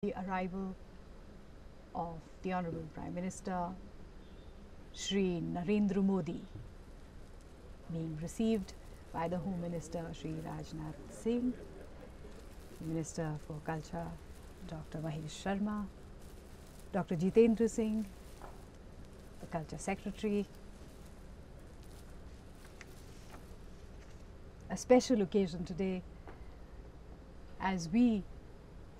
The arrival of the Honorable Prime Minister Shri Narendra Modi being received by the Home Minister Shri Rajnath Singh, Minister for Culture Dr. Mahesh Sharma, Dr. Jitendra Singh, the Culture Secretary. A special occasion today as we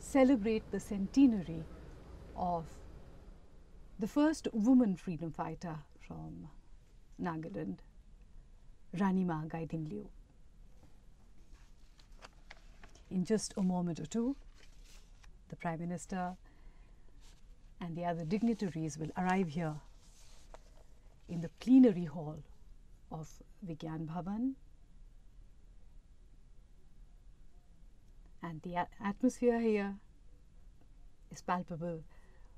celebrate the centenary of the first woman freedom fighter from Nagaland, Rani Ma Gaidinliu. In just a moment or two, the Prime Minister and the other dignitaries will arrive here in the plenary hall of Vigyan Bhavan, and the atmosphere here is palpable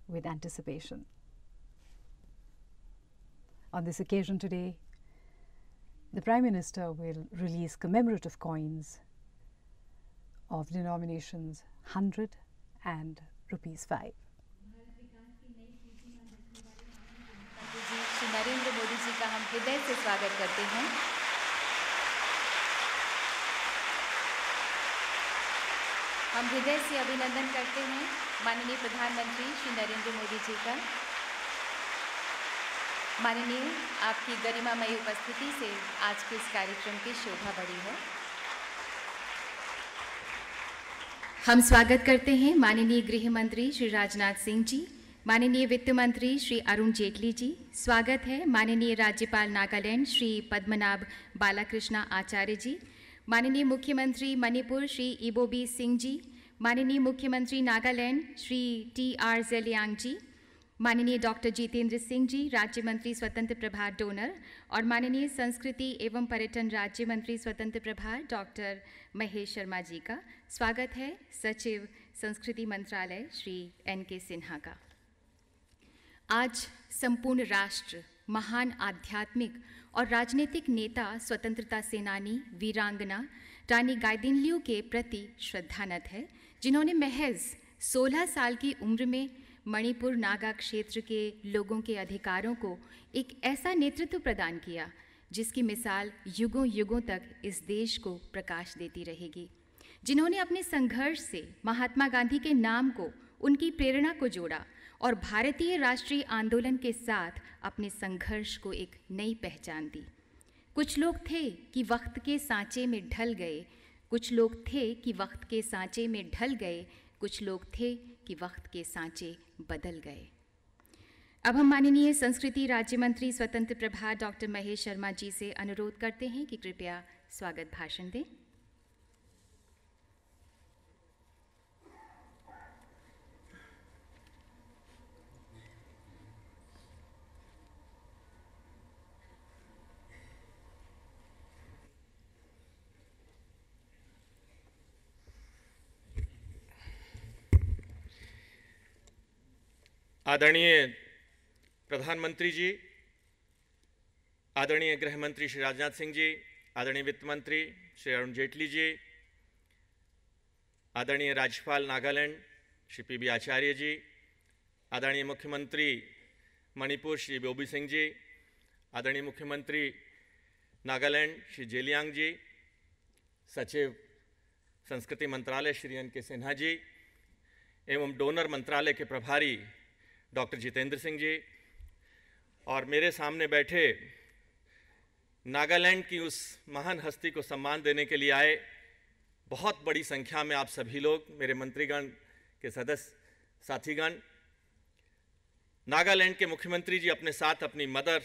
with anticipation. On this occasion today, the Prime Minister will release commemorative coins of denominations 100 and ₹5. Shri Narendra Modi ji का हम हृदय से स्वागत करते हैं। हम हृदय से अभिनंदन करते हैं माननीय प्रधानमंत्री श्री नरेंद्र मोदी जी का। माननीय, आपकी गरिमामयी उपस्थिति से आज के इस कार्यक्रम की शोभा बढ़ी है। हम स्वागत करते हैं माननीय गृह मंत्री श्री राजनाथ सिंह जी, माननीय वित्त मंत्री श्री अरुण जेटली जी। स्वागत है माननीय राज्यपाल नागालैंड श्री पद्मनाभ बालाकृष्ण आचार्य जी, माननीय मुख्यमंत्री मणिपुर श्री इबोबी सिंह जी, माननीय मुख्यमंत्री नागालैंड श्री TR ज़ेलियांग जी, माननीय डॉक्टर जितेंद्र सिंह जी, राज्य मंत्री स्वतंत्र प्रभार डोनर, और माननीय संस्कृति एवं पर्यटन राज्य मंत्री स्वतंत्र प्रभार डॉक्टर महेश शर्मा जी का। स्वागत है सचिव संस्कृति मंत्रालय श्री NK सिन्हा का। आज संपूर्ण राष्ट्र महान आध्यात्मिक और राजनीतिक नेता, स्वतंत्रता सेनानी, वीरांगना रानी गाइदिनलिउ के प्रति श्रद्धानत है, जिन्होंने महज 16 साल की उम्र में मणिपुर नागा क्षेत्र के लोगों के अधिकारों को एक ऐसा नेतृत्व प्रदान किया जिसकी मिसाल युगों युगों तक इस देश को प्रकाश देती रहेगी। जिन्होंने अपने संघर्ष से महात्मा गांधी के नाम को, उनकी प्रेरणा को जोड़ा और भारतीय राष्ट्रीय आंदोलन के साथ अपने संघर्ष को एक नई पहचान दी। कुछ लोग थे कि वक्त के सांचे में ढल गए, कुछ लोग थे कि वक्त के सांचे में ढल गए, कुछ लोग थे कि वक्त के सांचे बदल गए। अब हम माननीय संस्कृति राज्य मंत्री स्वतंत्र प्रभार डॉक्टर महेश शर्मा जी से अनुरोध करते हैं कि कृपया स्वागत भाषण दें। आदरणीय प्रधानमंत्री जी, आदरणीय गृह मंत्री श्री राजनाथ सिंह जी, आदरणीय वित्त मंत्री श्री अरुण जेटली जी, आदरणीय राज्यपाल नागालैंड श्री PB आचार्य जी, आदरणीय मुख्यमंत्री मणिपुर श्री इबोबी सिंह जी, आदरणीय मुख्यमंत्री नागालैंड श्री ज़ेलियांग जी, सचिव संस्कृति मंत्रालय श्री NK सिन्हा जी एवं डोनर मंत्रालय के प्रभारी डॉक्टर जितेंद्र सिंह जी, और मेरे सामने बैठे नागालैंड की उस महान हस्ती को सम्मान देने के लिए आए बहुत बड़ी संख्या में आप सभी लोग, मेरे मंत्रीगण के सदस्य साथीगण। नागालैंड के मुख्यमंत्री जी अपने साथ अपनी मदर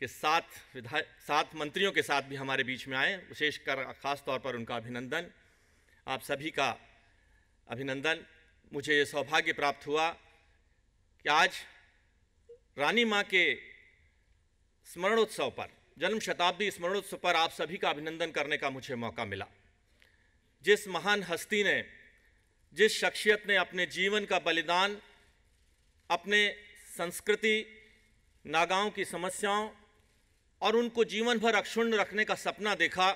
के सात मंत्रियों के साथ भी हमारे बीच में आए, विशेषकर खास तौर पर उनका अभिनंदन, आप सभी का अभिनंदन। मुझे ये सौभाग्य प्राप्त हुआ कि आज रानी माँ के स्मरणोत्सव पर, जन्म शताब्दी स्मरणोत्सव पर आप सभी का अभिनंदन करने का मुझे मौका मिला। जिस महान हस्ती ने, जिस शख्सियत ने अपने जीवन का बलिदान अपने संस्कृति, नागाओं की समस्याओं और उनको जीवन भर अक्षुण्ण रखने का सपना देखा,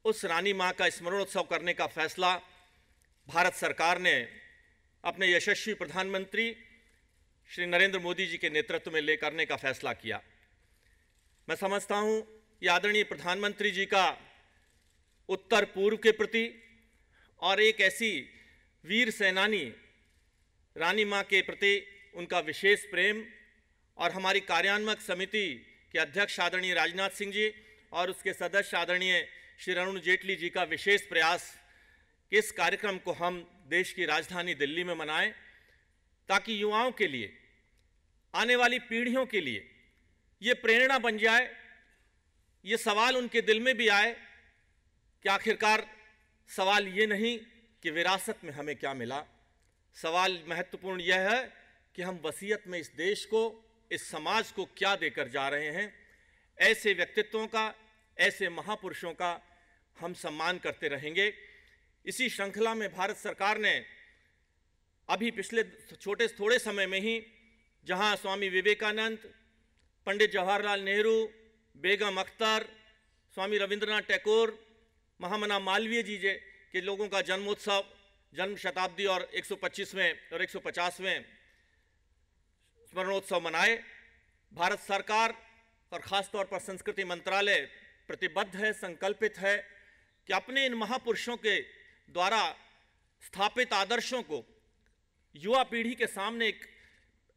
उस रानी माँ का स्मरणोत्सव करने का फैसला भारत सरकार ने अपने यशस्वी प्रधानमंत्री श्री नरेंद्र मोदी जी के नेतृत्व में ले करने का फैसला किया। मैं समझता हूँ कि आदरणीय प्रधानमंत्री जी का उत्तर पूर्व के प्रति और एक ऐसी वीर सेनानी रानी माँ के प्रति उनका विशेष प्रेम और हमारी कार्यान्वयक समिति के अध्यक्ष आदरणीय राजनाथ सिंह जी और उसके सदस्य आदरणीय श्री अरुण जेटली जी का विशेष प्रयास कि इस कार्यक्रम को हम देश की राजधानी दिल्ली में मनाएं, ताकि युवाओं के लिए, आने वाली पीढ़ियों के लिए ये प्रेरणा बन जाए, ये सवाल उनके दिल में भी आए कि आखिरकार सवाल ये नहीं कि विरासत में हमें क्या मिला, सवाल महत्वपूर्ण यह है कि हम वसीयत में इस देश को, इस समाज को क्या देकर जा रहे हैं। ऐसे व्यक्तित्वों का, ऐसे महापुरुषों का हम सम्मान करते रहेंगे। इसी श्रृंखला में भारत सरकार ने अभी पिछले थोड़े समय में ही, जहां स्वामी विवेकानंद, पंडित जवाहरलाल नेहरू, बेगम अख्तर, स्वामी रविंद्रनाथ टैगोर, महामना मालवीय जी के लोगों का जन्मोत्सव, जन्म शताब्दी और 125वें और 150वें स्मरणोत्सव मनाए। भारत सरकार और ख़ासतौर पर संस्कृति मंत्रालय प्रतिबद्ध है, संकल्पित है कि अपने इन महापुरुषों के द्वारा स्थापित आदर्शों को युवा पीढ़ी के सामने एक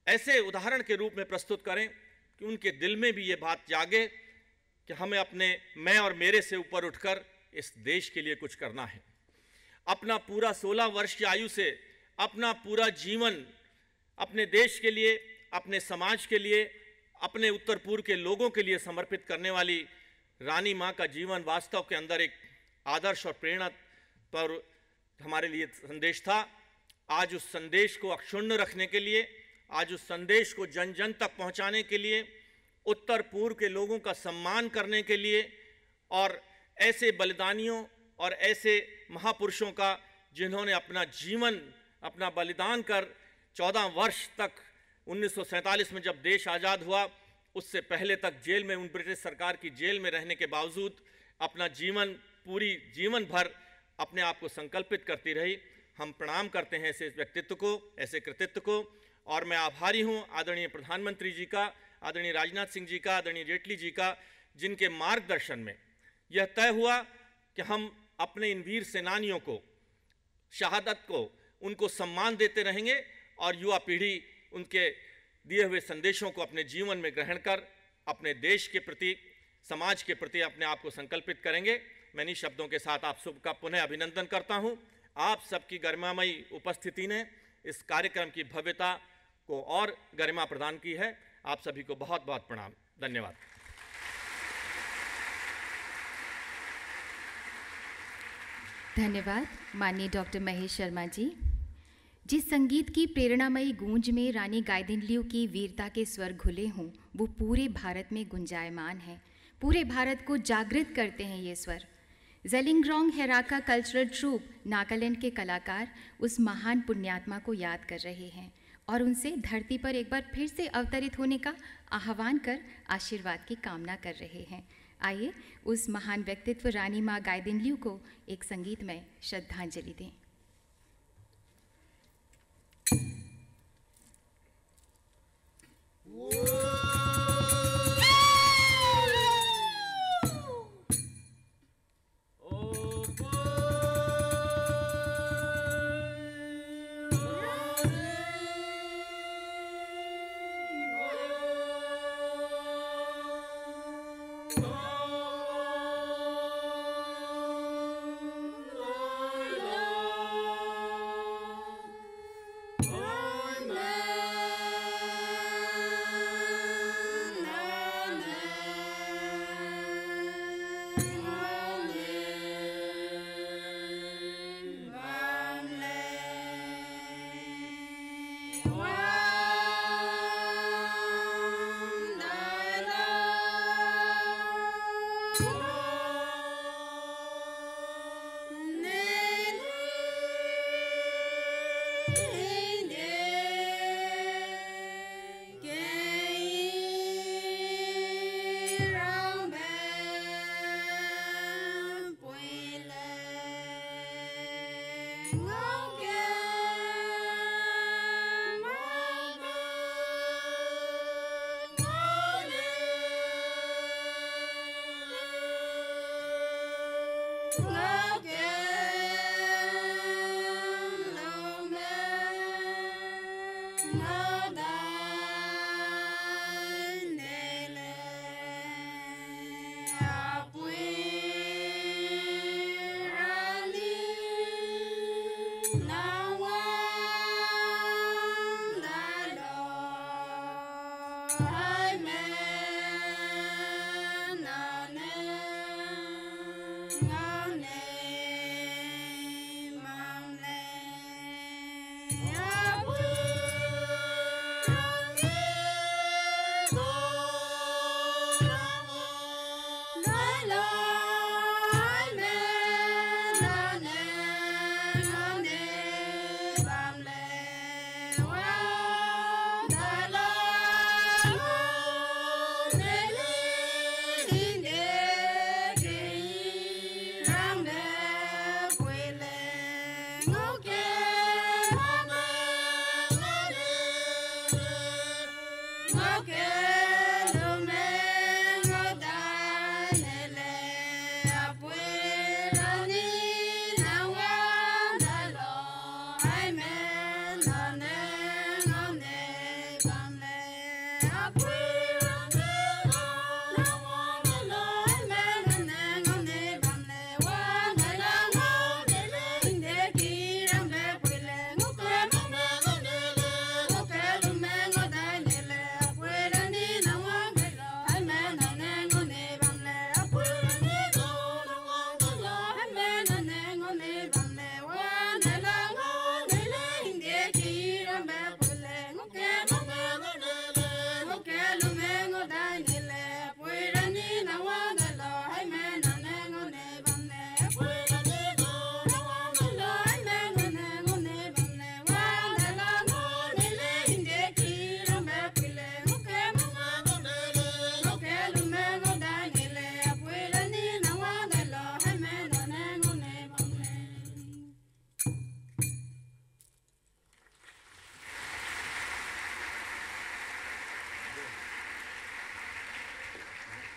ऐसे उदाहरण के रूप में प्रस्तुत करें कि उनके दिल में भी ये बात जागे कि हमें अपने मैं और मेरे से ऊपर उठकर इस देश के लिए कुछ करना है। अपना पूरा 16 वर्ष की आयु से अपना पूरा जीवन अपने देश के लिए, अपने समाज के लिए, अपने उत्तर पूर्व के लोगों के लिए समर्पित करने वाली रानी माँ का जीवन वास्तव के अंदर एक आदर्श और प्रेरणा पर हमारे लिए संदेश था। आज उस संदेश को अक्षुण्ण रखने के लिए, आज उस संदेश को जन जन तक पहुँचाने के लिए, उत्तर पूर्व के लोगों का सम्मान करने के लिए और ऐसे बलिदानियों और ऐसे महापुरुषों का जिन्होंने अपना जीवन, अपना बलिदान कर 14 वर्ष तक 1947 में जब देश आज़ाद हुआ उससे पहले तक जेल में, उन ब्रिटिश सरकार की जेल में रहने के बावजूद अपना जीवन, पूरी जीवन भर अपने आप को संकल्पित करती रही। हम प्रणाम करते हैं ऐसे व्यक्तित्व को, ऐसे कृतित्व को, और मैं आभारी हूँ आदरणीय प्रधानमंत्री जी का, आदरणीय राजनाथ सिंह जी का, आदरणीय जेटली जी का, जिनके मार्गदर्शन में यह तय हुआ कि हम अपने इन वीर सेनानियों को, शहादत को, उनको सम्मान देते रहेंगे और युवा पीढ़ी उनके दिए हुए संदेशों को अपने जीवन में ग्रहण कर अपने देश के प्रति, समाज के प्रति अपने आप को संकल्पित करेंगे। मैं इन्हीं शब्दों के साथ आप सबका पुनः अभिनंदन करता हूं। आप सबकी गरिमामयी उपस्थिति ने इस कार्यक्रम की भव्यता को और गरिमा प्रदान की है। आप सभी को बहुत बहुत प्रणाम, धन्यवाद। धन्यवाद माननीय डॉक्टर महेश शर्मा जी। जिस संगीत की प्रेरणामयी गूंज में रानी गाइदिनलिउ की वीरता के स्वर घुले हों, वो पूरे भारत में गुंजायमान है, पूरे भारत को जागृत करते हैं ये स्वर। ज़ेलिंगरोंग हेराका कल्चरल ट्रूप नागालैंड के कलाकार उस महान पुण्यात्मा को याद कर रहे हैं और उनसे धरती पर एक बार फिर से अवतरित होने का आह्वान कर आशीर्वाद की कामना कर रहे हैं। आइए उस महान व्यक्तित्व रानी माँ गाइदिनलिउ को एक संगीतमय श्रद्धांजलि दें।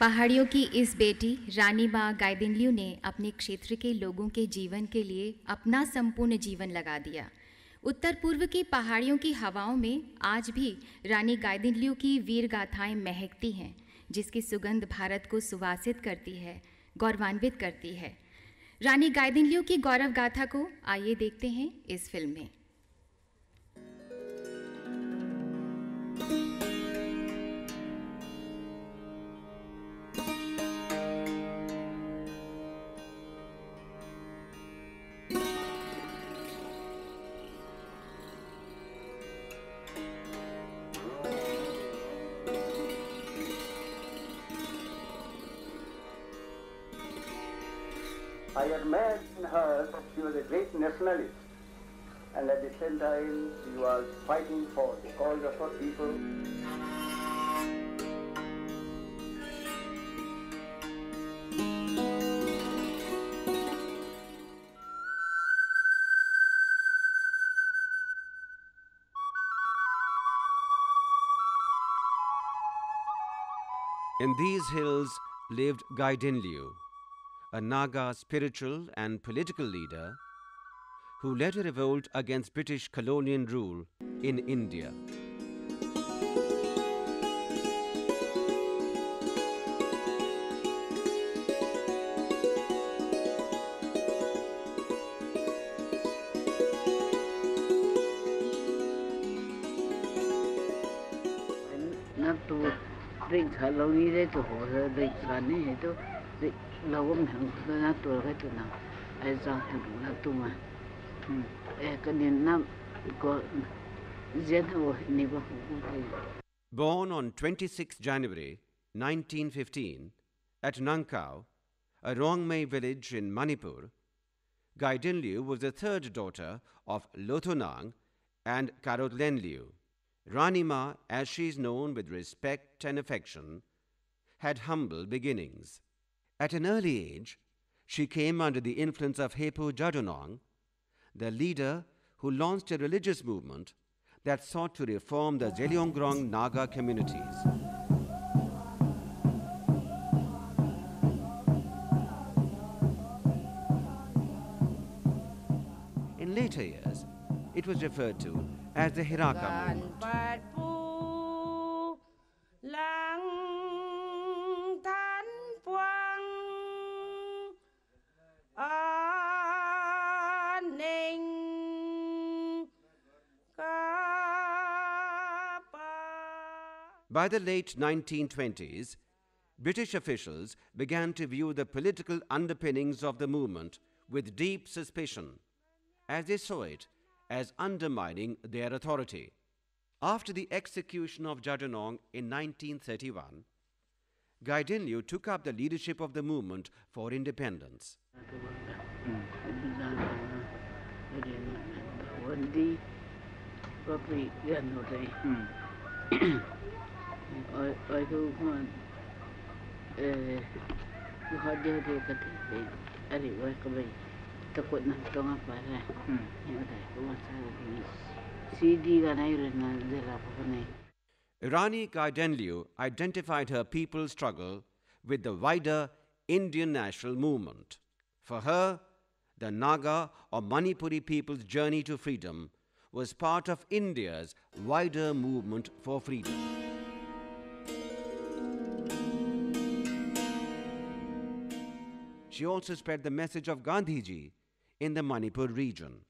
पहाड़ियों की इस बेटी रानी माँ गाइदिन्ल्यू ने अपने क्षेत्र के लोगों के जीवन के लिए अपना संपूर्ण जीवन लगा दिया। उत्तर पूर्व की पहाड़ियों की हवाओं में आज भी रानी गाइदिन्ल्यू की वीर गाथाएं महकती हैं, जिसकी सुगंध भारत को सुवासित करती है, गौरवान्वित करती है। रानी गाइदिन्ल्यू की गौरव गाथा को आइए देखते हैं इस फिल्म में। I admired in her that she was a great nationalist, and at the same time she was fighting for the cause of her people. In these hills lived Gaidinliu, a Naga spiritual and political leader who led a revolt against British colonial rule in India. Not to drink haloni to hold drink sunny to lawom hang to not to get to now. I thought to do not to my can go Zeno never. Born on 26 January 1915 at Nankau, a Rongmei village in Manipur, Gaidinliu was the third daughter of Lothonang and Karotlenliu. Ranima, as she is known with respect and affection, had humble beginnings. At an early age, she came under the influence of Hepo Jadonong, the leader who launched a religious movement that sought to reform the Zeliangrong Naga communities. In later years, it was referred to as the Hiraka movement. By the late 1920s, British officials began to view the political underpinnings of the movement with deep suspicion, as they saw it as undermining their authority. After the execution of Jajunong in 1931, Gaidinliu took up the leadership of the movement for independence. Rani Gaidinliu identified her people's struggle with the wider Indian national movement. For her, the Naga or Manipuri people's journey to freedom was part of India's wider movement for freedom. She also spread the message of Gandhiji in the Manipur region.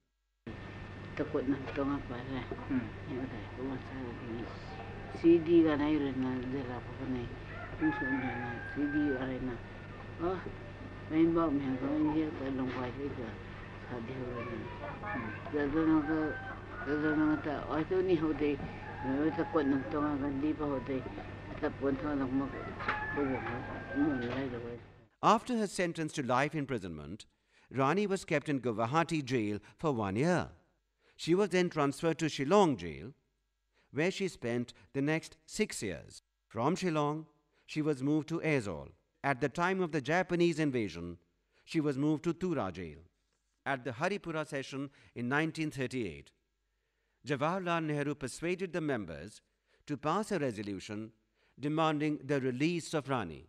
After her sentence to life imprisonment, Rani was kept in Guwahati jail for 1 year. She was then transferred to Shillong jail, where she spent the next 6 years. From Shillong, she was moved to Aizawl. At the time of the Japanese invasion, she was moved to Tura jail. At the Haripura session in 1938, Jawaharlal Nehru persuaded the members to pass a resolution demanding the release of Rani.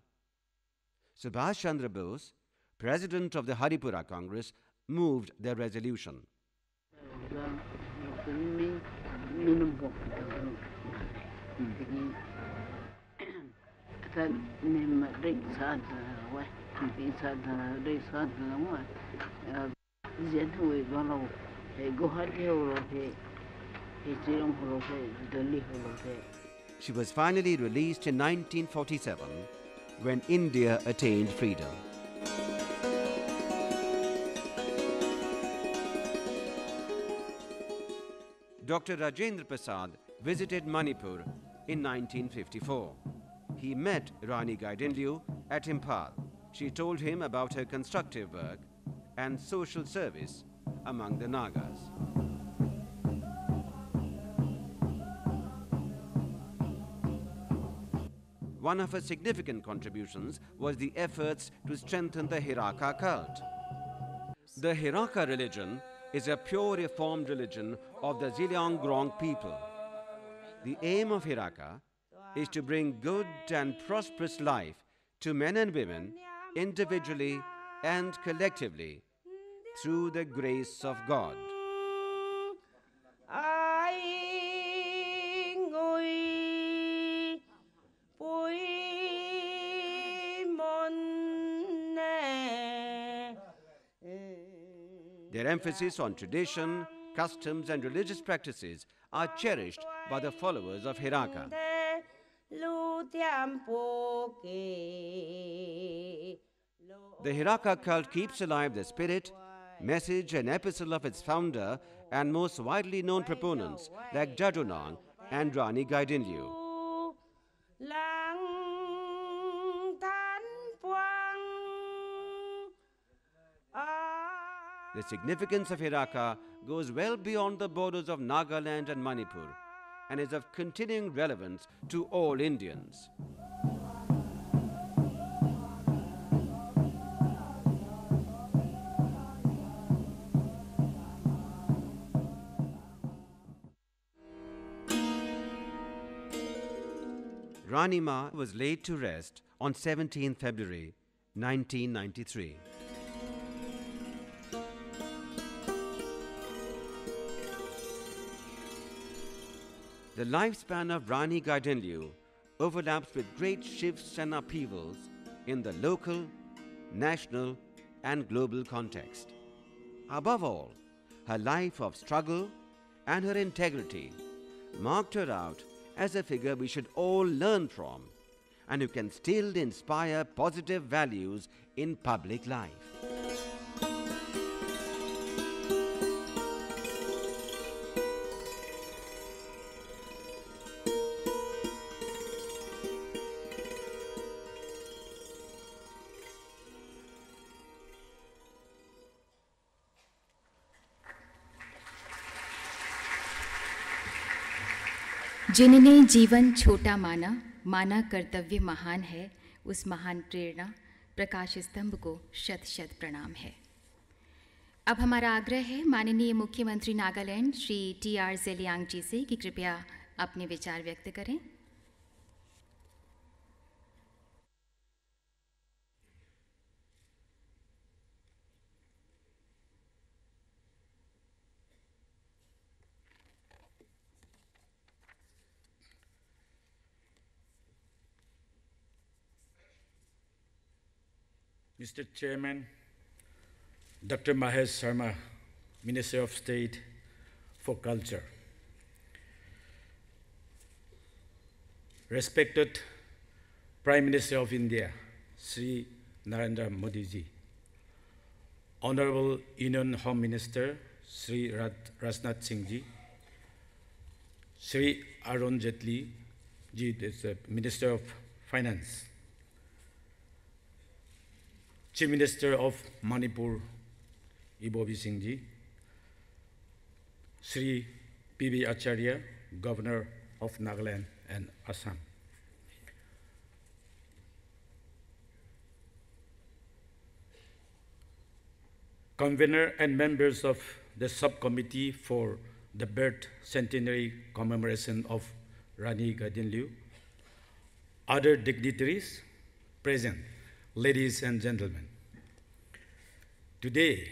Subhash Chandra Bose, president of the Haripura Congress, moved the resolution. She was finally released in 1947 when India attained freedom. Dr. Rajendra Prasad visited Manipur in 1954. He met Rani Gaidinliu at Imphal. She told him about her constructive work and social service among the Nagas. One of her significant contributions was the efforts to strengthen the Hiraka cult. The Hiraka religion is a pure reformed religion of the Zeliangrong people. The aim of Hiraka is to bring good and prosperous life to men and women individually and collectively through the grace of God. Their emphasis on tradition, customs and religious practices are cherished by the followers of Hiraka. The Hiraka cult keeps alive the spirit, message and epistle of its founder and most widely known proponents like Jajunong and Rani Gaidinliu. The significance of Hiraka goes well beyond the borders of Nagaland and Manipur and is of continuing relevance to all Indians. Rani Ma was laid to rest on 17 February 1993. The lifespan of Rani Gaidinliu overlaps with great shifts and upheavals in the local, national, and global context. Above all, her life of struggle and her integrity marked her out as a figure we should all learn from and who can still inspire positive values in public life. जिनने जीवन छोटा माना, माना कर्तव्य महान है, उस महान प्रेरणा प्रकाश स्तंभ को शत शत प्रणाम है। अब हमारा आग्रह है माननीय मुख्यमंत्री नागालैंड श्री टी.आर. ज़ेलियांग जी से कि कृपया अपने विचार व्यक्त करें। Mr. Chairman, Dr. Mahesh Sharma, Minister of State for Culture. Respected Prime Minister of India, Sri Narendra Modi ji. Honorable Union Home Minister, Sri Rajnath Singh ji. Sri Arun Jaitley ji, the Minister of Finance. Chief Minister of Manipur, Ibobi Singh ji, Sri P.B. Acharya, Governor of Nagaland and Assam. Convener and members of the subcommittee for the birth centenary commemoration of Rani Gaidinliu, other dignitaries present, ladies and gentlemen, today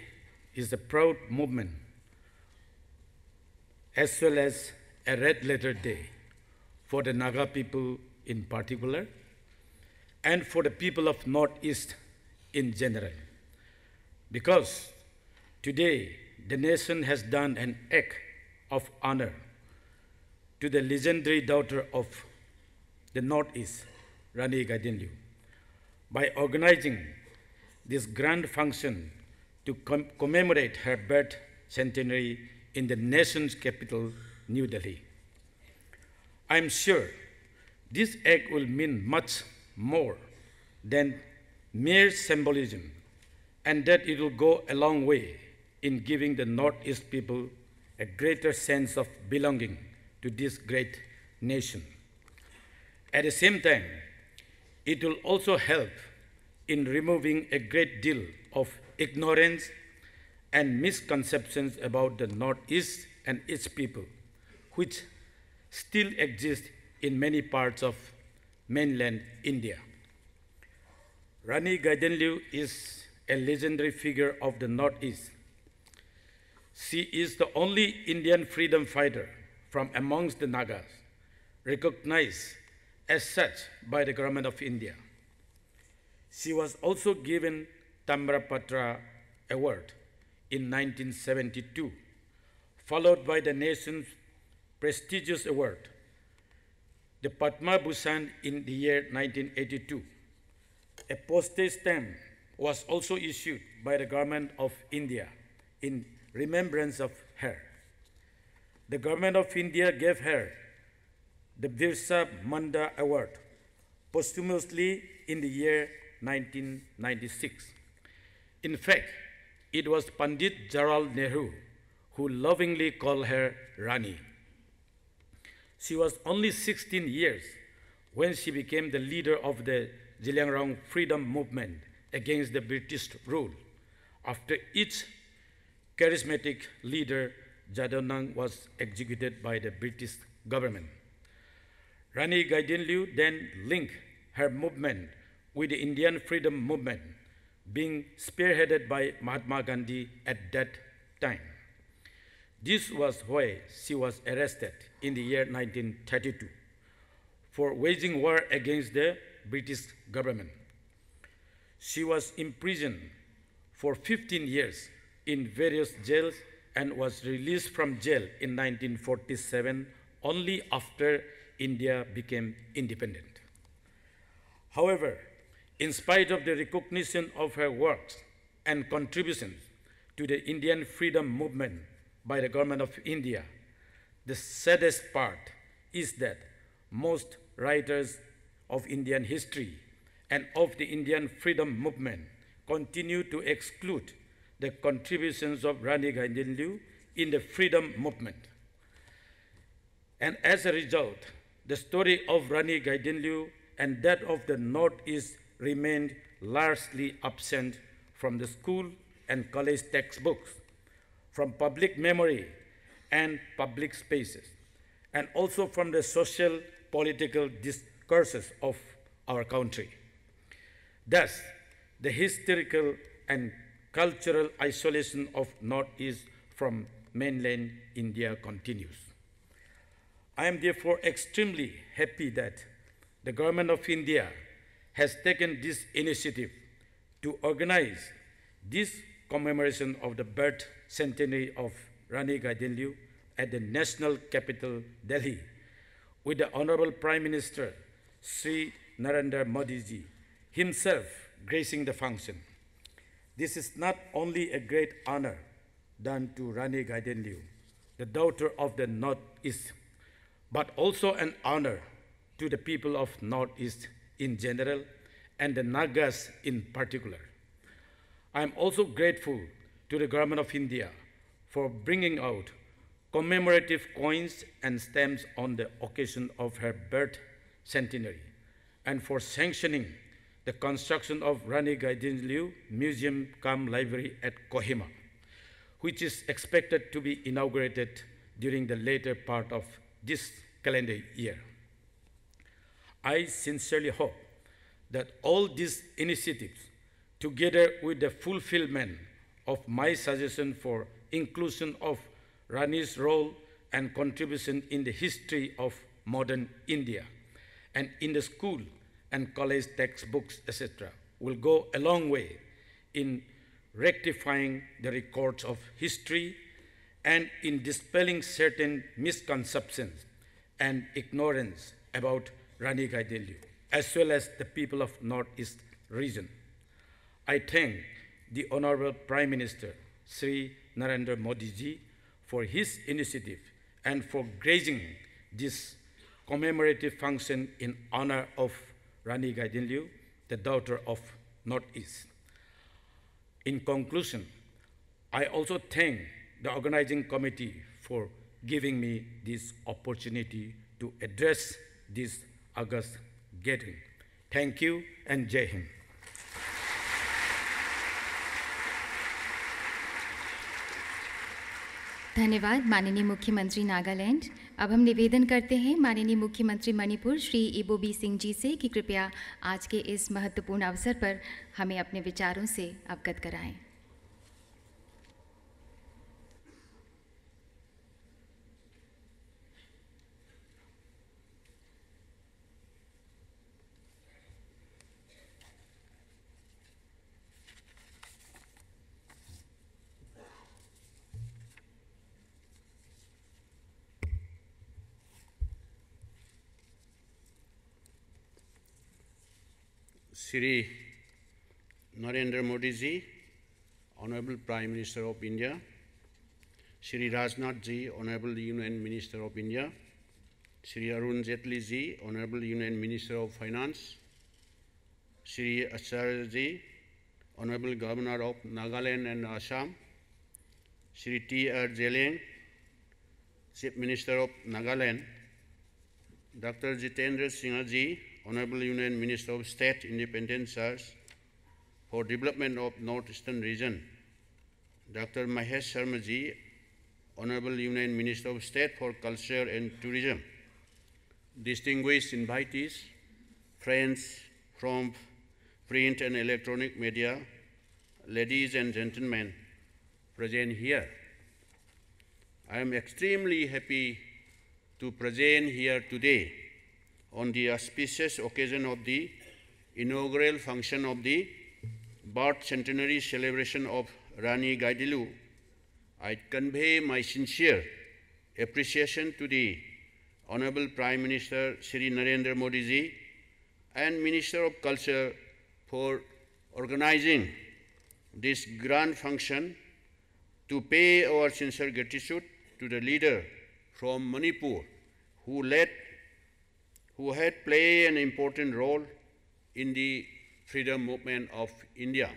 is a proud moment as well as a red letter day for the Naga people in particular and for the people of Northeast in general. Because today the nation has done an act of honor to the legendary daughter of the Northeast, Rani Gaidinliu, by organizing this grand function to commemorate her birth centenary in the nation's capital, New Delhi. I am sure this act will mean much more than mere symbolism, and that it will go a long way in giving the Northeast people a greater sense of belonging to this great nation. At the same time, it will also help in removing a great deal of ignorance and misconceptions about the Northeast and its people, which still exist in many parts of mainland India. Rani Gaidinliu is a legendary figure of the Northeast. She is the only Indian freedom fighter from amongst the Nagas, recognized as such by the government of India. She was also given Tamrapatra Award in 1972, followed by the nation's prestigious award, the Padma Bhushan in the year 1982. A postage stamp was also issued by the government of India in remembrance of her. The government of India gave her the Birsa Munda Award posthumously in the year 1996. In fact, it was Pandit Jawaharlal Nehru who lovingly called her Rani. She was only 16 years when she became the leader of the Zeliangrong freedom movement against the British rule, after each charismatic leader, Jadonang, was executed by the British government. Rani Gaidinliu then linked her movement with the Indian freedom movement, being spearheaded by Mahatma Gandhi at that time. This was why she was arrested in the year 1932 for waging war against the British government. She was imprisoned for 15 years in various jails and was released from jail in 1947 only after India became independent. However, in spite of the recognition of her works and contributions to the Indian freedom movement by the government of India, the saddest part is that most writers of Indian history and of the Indian freedom movement continue to exclude the contributions of Rani Gaidinliu in the freedom movement. And as a result, the story of Rani Gaidinliu and that of the Northeast remained largely absent from the school and college textbooks, from public memory and public spaces, and also from the social political discourses of our country. Thus, the historical and cultural isolation of Northeast from mainland India continues. I am therefore extremely happy that the government of India has taken this initiative to organize this commemoration of the birth centenary of Rani Gaidinliu at the national capital, Delhi, with the Honorable Prime Minister, Sri Narendra Modi ji, himself gracing the function. This is not only a great honor done to Rani Gaidinliu, the daughter of the Northeast, but also an honor to the people of Northeast in general and the Nagas in particular. I am also grateful to the Government of India for bringing out commemorative coins and stamps on the occasion of her birth centenary, and for sanctioning the construction of Rani Gaidinliu Museum cum Library at Kohima, which is expected to be inaugurated during the later part of this calendar year. I sincerely hope that all these initiatives, together with the fulfillment of my suggestion for inclusion of Rani's role and contribution in the history of modern India and in the school and college textbooks, etc., will go a long way in rectifying the records of history and in dispelling certain misconceptions and ignorance about Rani Gaidinliu, as well as the people of Northeast region. I thank the Honorable Prime Minister, Sri Narendra Modi ji, for his initiative and for gracing this commemorative function in honor of Rani Gaidinliu, the daughter of Northeast. In conclusion, I also thank the organizing committee for giving me this opportunity to address this August gathering. Thank you and Jai Hind. धन्यवाद माननीय मुख्यमंत्री नागालैंड। अब हम निवेदन करते हैं माननीय मुख्यमंत्री मणिपुर श्री इबोबी सिंह जी से कि कृपया आज के इस महत्वपूर्ण अवसर पर हमें अपने विचारों से अवगत कराएं। Shri Narendra Modi ji, Honorable Prime Minister of India, Shri Rajnath ji, Honorable Union Minister of India, Shri Arun Jaitley ji, Honorable Union Minister of Finance, Shri Acharya ji, Honorable Governor of Nagaland and Assam, Shri T.R. Jeleng, Chief Minister of Nagaland, Dr. Jitendra Singh ji, Honorable Union Minister of State Independent Search for Development of Northeastern Region, Dr. Mahesh Sharma ji, Honorable Union Minister of State for Culture and Tourism, distinguished invitees, friends from print and electronic media, ladies and gentlemen present here. I am extremely happy to present here today on the auspicious occasion of the inaugural function of the birth centenary celebration of Rani Gaidelu. I convey my sincere appreciation to the Honorable Prime Minister Shri Narendra Modi ji and Minister of Culture for organizing this grand function, to pay our sincere gratitude to the leader from Manipur who had played an important role in the freedom movement of India.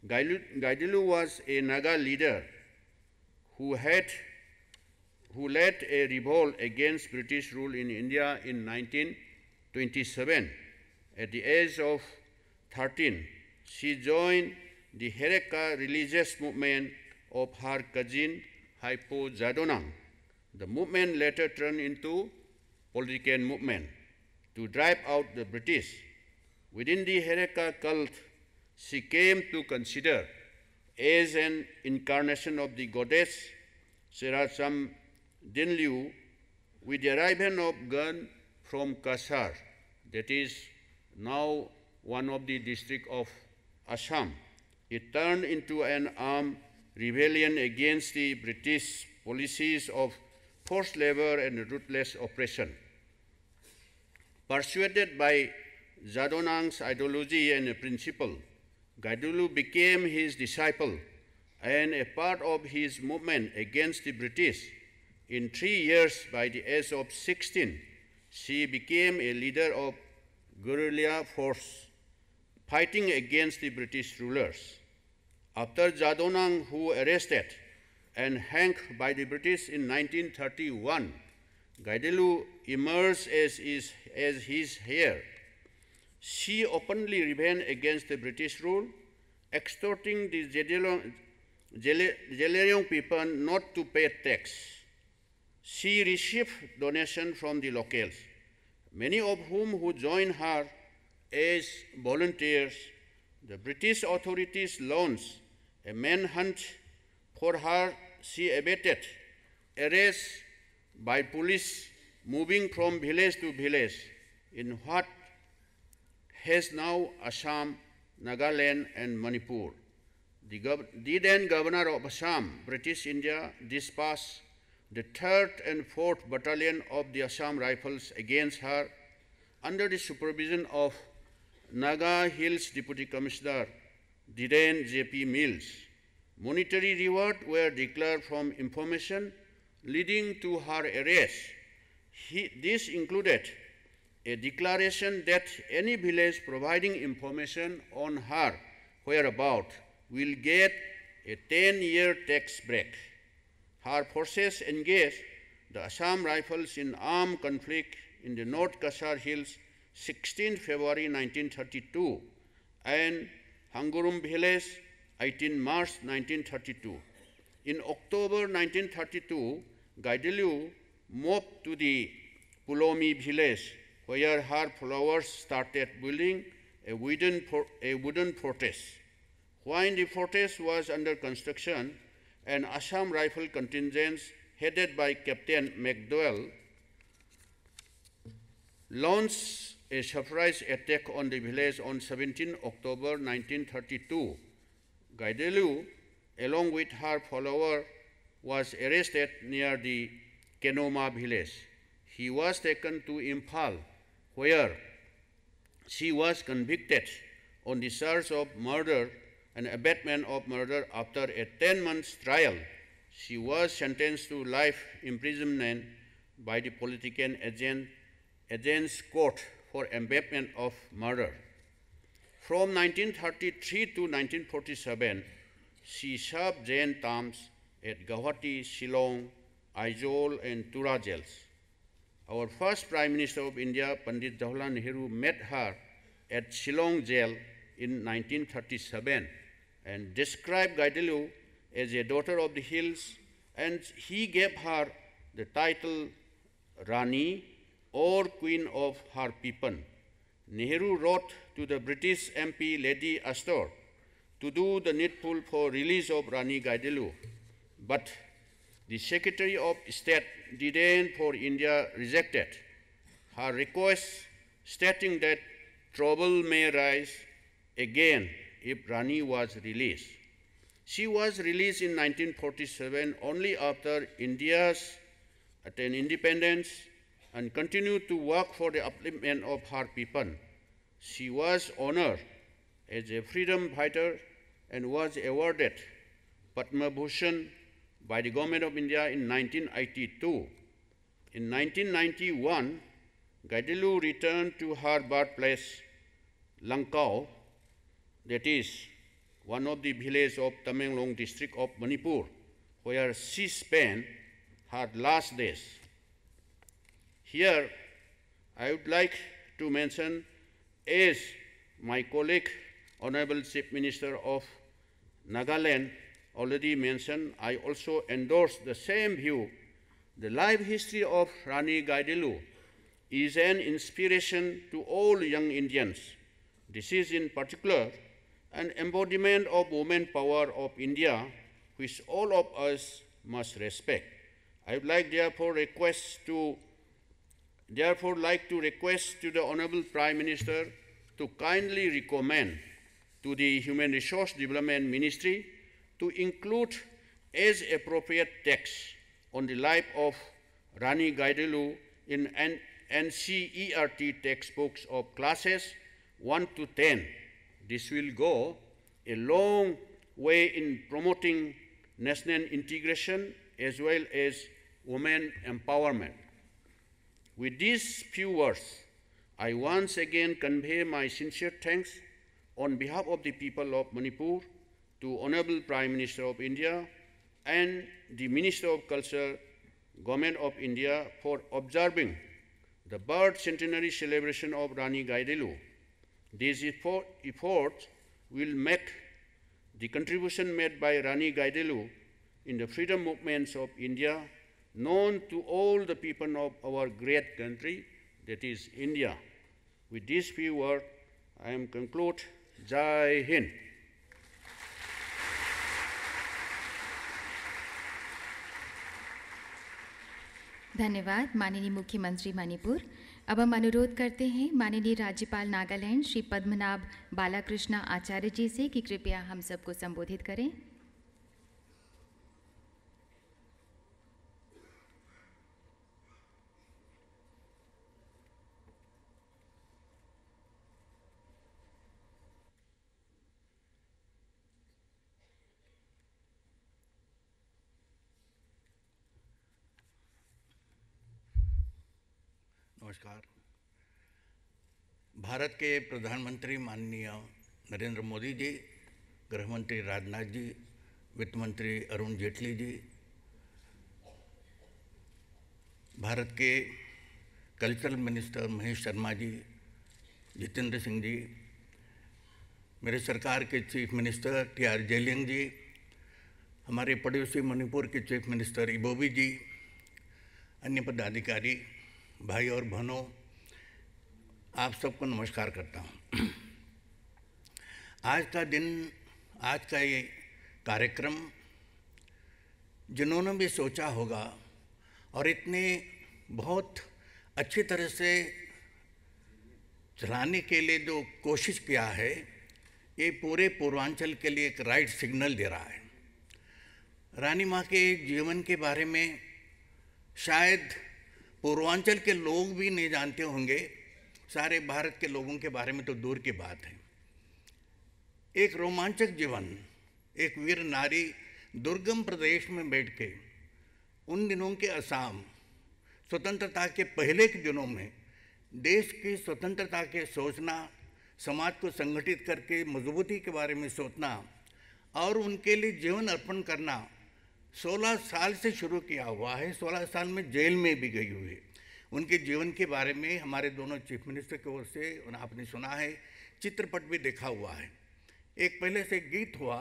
Gaidelu was a Naga leader who led a revolt against British rule in India in 1927. At the age of 13, she joined the Hereka religious movement of her cousin Haipo Jadonang. The movement later turned into political movement to drive out the British. Within the Hereka cult, she came to consider as an incarnation of the goddess Seracham Dinliu. With the arrival of Gan from Kasar, that is now one of the districts of Assam, it turned into an armed rebellion against the British policies of forced labor and ruthless oppression. Persuaded by Jadonang's ideology and principle, Gaidelu became his disciple and a part of his movement against the British. In 3 years, by the age of 16, she became a leader of guerrilla force fighting against the British rulers. After Jadonang, who arrested and hanged by the British in 1931, Gaidelu emerged as his heir. She openly rebelled against the British rule, extorting the Jeleriong people not to pay tax. She received donations from the locals, many of whom joined her as volunteers. The British authorities launched a manhunt for her. She evaded arrest by police, moving from village to village in what has now Assam, Nagaland, and Manipur. The then governor of Assam, British India, dispatched the 3rd and 4th Battalion of the Assam Rifles against her under the supervision of Naga Hills Deputy Commissioner Dhiren J.P. Mills. Monetary rewards were declared from information leading to her arrest. This included a declaration that any village providing information on her whereabouts will get a 10-year tax break. Her forces engaged the Assam Rifles in armed conflict in the North Kasar Hills 16 February 1932 and Hangurum village 18 March 1932. In October 1932, Gaidelu moved to the Pulomi village, where her followers started building a wooden fortress. While the fortress was under construction, an Assam Rifle contingent headed by Captain McDowell launched a surprise attack on the village on 17 October 1932. Gaidelu, along with her follower, was arrested near the Kenoma village. He was taken to Imphal, where she was convicted on the charge of murder and abetment of murder. After a 10-month trial, she was sentenced to life imprisonment by the political agents court for abetment of murder. From 1933 to 1947, she served jail terms at Guwahati, Shillong, Aizawl, and Tura jails. Our first Prime Minister of India, Pandit Jawaharlal Nehru, met her at Shillong jail in 1937 and described Gaidelu as a daughter of the hills, and he gave her the title Rani or Queen of her people. Nehru wrote to the British MP Lady Astor to do the needful for release of Rani Gaidelu, but the Secretary of State detained for India rejected her request, stating that trouble may rise again if Rani was released. She was released in 1947 only after India's attained independence and continued to work for the upliftment of her people. She was honored as a freedom fighter and was awarded Padma Bhushan by the Government of India in 1982. In 1991, Gaidelu returned to her birthplace, Langkaw, that is, one of the villages of Tamenglong district of Manipur, where she spent her last days. Here, I would like to mention, as my colleague, Honorable Chief Minister of Nagaland, already mentioned, I also endorse the same view. The life history of Rani Gaidelu is an inspiration to all young Indians. This is in particular an embodiment of women power of India, which all of us must respect. I would like therefore request to the Honorable Prime Minister to kindly recommend to the Human Resource Development Ministry to include as appropriate text on the life of Rani Gaidelu in NCERT textbooks of classes 1 to 10. This will go a long way in promoting national integration as well as women empowerment. With these few words, I once again convey my sincere thanks on behalf of the people of Manipur to Honorable Prime Minister of India and the Minister of Culture, Government of India, for observing the birth centenary celebration of Rani Gaidelu. These efforts will make the contribution made by Rani Gaidelu in the freedom movements of India known to all the people of our great country, that is India. With these few words, I am conclude. Jai Hind. धन्यवाद माननीय मुख्यमंत्री मणिपुर। अब हम अनुरोध करते हैं माननीय राज्यपाल नागालैंड श्री पद्मनाभ बालाकृष्ण आचार्य जी से कि कृपया हम सबको संबोधित करें। नमस्कार। भारत के प्रधानमंत्री माननीय नरेंद्र मोदी जी, गृह मंत्री राजनाथ जी, वित्त मंत्री अरुण जेटली जी, भारत के कल्चरल मिनिस्टर महेश शर्मा जी, जितेंद्र सिंह जी, मेरे सरकार के चीफ मिनिस्टर टी.आर. जेलिंग जी, हमारे पड़ोसी मणिपुर के चीफ मिनिस्टर इबोबी जी, अन्य पदाधिकारी, भाई और बहनों, आप सबको नमस्कार करता हूँ। आज का दिन, आज का ये कार्यक्रम जिन्होंने भी सोचा होगा और इतने बहुत अच्छी तरह से चलाने के लिए जो कोशिश किया है, ये पूरे पूर्वांचल के लिए एक राइट सिग्नल दे रहा है। रानी माँ के जीवन के बारे में शायद पूर्वांचल के लोग भी नहीं जानते होंगे, सारे भारत के लोगों के बारे में तो दूर की बात है। एक रोमांचक जीवन, एक वीर नारी दुर्गम प्रदेश में बैठ के उन दिनों के असम स्वतंत्रता के पहले के दिनों में देश की स्वतंत्रता के सोचना, समाज को संगठित करके मजबूती के बारे में सोचना और उनके लिए जीवन अर्पण करना 16 साल से शुरू किया हुआ है। 16 साल में जेल में भी गई हुई है। उनके जीवन के बारे में हमारे दोनों चीफ मिनिस्टर की ओर से आपने सुना है, चित्रपट भी देखा हुआ है। एक पहले से गीत हुआ,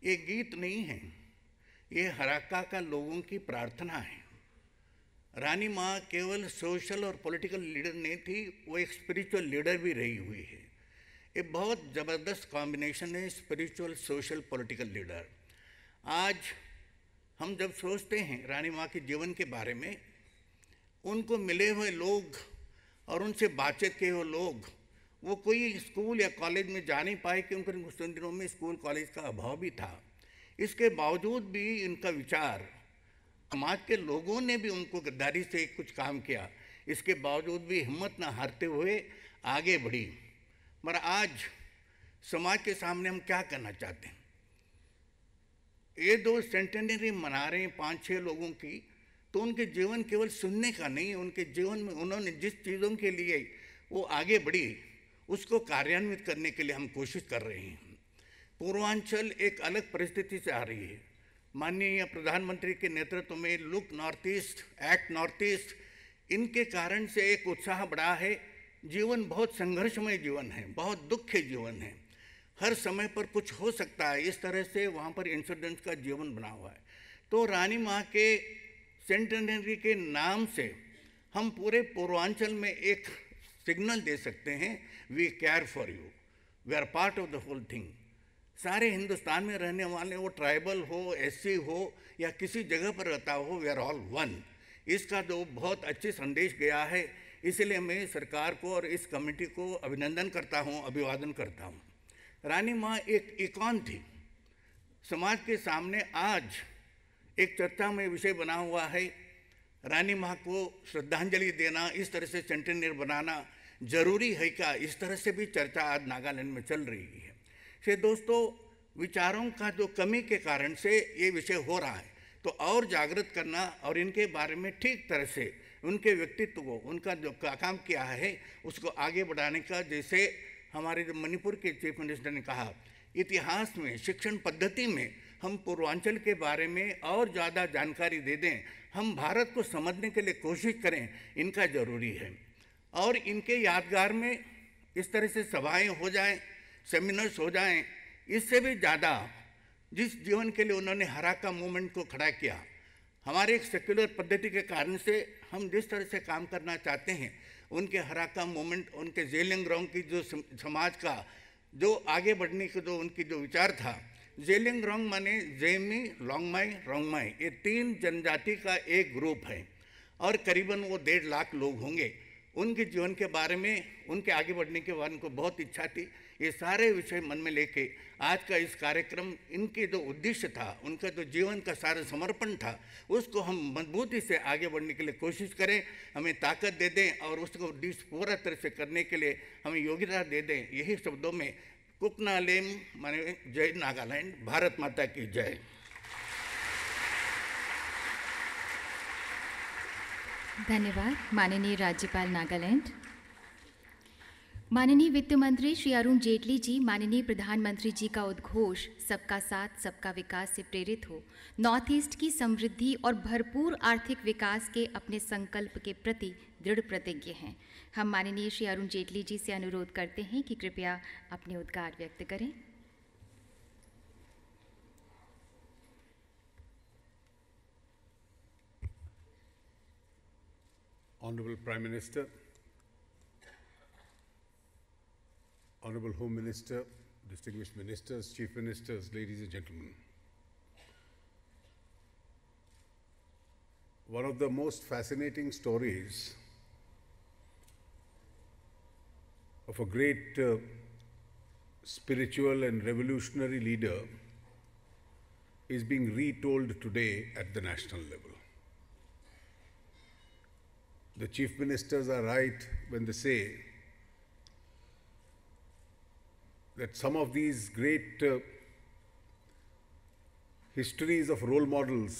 ये गीत नहीं है, ये हराका का लोगों की प्रार्थना है। रानी माँ केवल सोशल और पॉलिटिकल लीडर नहीं थी, वो एक स्पिरिचुअल लीडर भी रही हुई है। ये बहुत ज़बरदस्त कॉम्बिनेशन है, स्पिरिचुअल, सोशल, पॉलिटिकल लीडर। आज हम जब सोचते हैं रानी माँ के जीवन के बारे में, उनको मिले हुए लोग और उनसे बातचीत किए हुए लोग, वो कोई स्कूल या कॉलेज में जा नहीं पाए क्योंकि उस दिनों में स्कूल कॉलेज का अभाव भी था। इसके बावजूद भी इनका विचार, समाज के लोगों ने भी उनको गद्दारी से कुछ काम किया, इसके बावजूद भी हिम्मत न हारते हुए आगे बढ़ी। मगर आज समाज के सामने हम क्या करना चाहते हैं? ये 2 सेंटेनरी मना रहे हैं 5-6 लोगों की, तो उनके जीवन केवल सुनने का नहीं, उनके जीवन में उन्होंने जिस चीज़ों के लिए वो आगे बढ़ी उसको कार्यान्वित करने के लिए हम कोशिश कर रहे हैं। पूर्वांचल एक अलग परिस्थिति से आ रही है। माननीय प्रधानमंत्री के नेतृत्व में look north east, act north east, इनके कारण से एक उत्साह बढ़ा है। जीवन बहुत संघर्षमय जीवन है, बहुत दुख जीवन है, हर समय पर कुछ हो सकता है, इस तरह से वहाँ पर इंसिडेंट का जीवन बना हुआ है। तो रानी माँ के सेंटेनरी के नाम से हम पूरे पूर्वांचल में एक सिग्नल दे सकते हैं, we care for you, we are part of the whole thing. सारे हिंदुस्तान में रहने वाले, वो ट्राइबल हो, एससी हो या किसी जगह पर रहता हो, वी आर ऑल वन। इसका जो बहुत अच्छे संदेश गया है, इसलिए मैं सरकार को और इस कमेटी को अभिनंदन करता हूँ, अभिवादन करता हूँ। रानी माँ एक इकॉन थी, समाज के सामने आज एक चर्चा में विषय बना हुआ है। रानी माँ को श्रद्धांजलि देना, इस तरह से सेंटेनरी बनाना जरूरी है क्या, इस तरह से भी चर्चा आज नागालैंड में चल रही है। से दोस्तों, विचारों का जो कमी के कारण से ये विषय हो रहा है, तो और जागृत करना और इनके बारे में ठीक तरह से उनके व्यक्तित्व को, उनका जो काम किया है उसको आगे बढ़ाने का, जैसे हमारे जो मणिपुर के चीफ मिनिस्टर ने कहा, इतिहास में, शिक्षण पद्धति में हम पूर्वांचल के बारे में और ज़्यादा जानकारी दे दें, हम भारत को समझने के लिए कोशिश करें, इनका ज़रूरी है। और इनके यादगार में इस तरह से सभाएं हो जाएं, सेमिनार्स हो जाएं, इससे भी ज़्यादा जिस जीवन के लिए उन्होंने हराका मूवमेंट को खड़ा किया, हमारे एक सेक्युलर पद्धति के कारण से हम जिस तरह से काम करना चाहते हैं, उनके हराका मूवमेंट, उनके जेलिंग ग्राउंड की जो समाज का जो आगे बढ़ने का जो उनकी जो विचार था, जेलिंग ग्राउंड माने जेमी, लोंगमाई, रोंगमाई, ये 3 जनजाति का एक ग्रुप है और करीबन वो 1.5 लाख लोग होंगे। उनके जीवन के बारे में, उनके आगे बढ़ने के बारे में उनको बहुत इच्छा थी। ये सारे विषय मन में लेके आज का इस कार्यक्रम, इनके जो उद्देश्य था, उनका जो जीवन का सारा समर्पण था, उसको हम मजबूती से आगे बढ़ने के लिए कोशिश करें, हमें ताकत दे दें और उसको उद्देश्य पूरा तरह से करने के लिए हमें योग्यता दे दें। यही शब्दों में कुकनालेम माने जय नागालैंड, भारत माता की जय। धन्यवाद माननीय राज्यपाल नागालैंड। माननीय वित्त मंत्री श्री अरुण जेटली जी, माननीय प्रधानमंत्री जी का उद्घोष सबका साथ सबका विकास से प्रेरित हो, नॉर्थ ईस्ट की समृद्धि और भरपूर आर्थिक विकास के अपने संकल्प के प्रति दृढ़ प्रतिज्ञ हैं। हम माननीय श्री अरुण जेटली जी से अनुरोध करते हैं कि कृपया अपने उद्गार व्यक्त करें। Honorable Prime Minister, Honorable Home Minister, distinguished ministers, chief ministers, ladies and gentlemen. One of the most fascinating stories of a great spiritual and revolutionary leader is being retold today at the national level. The chief ministers are right when they say that some of these great histories of role models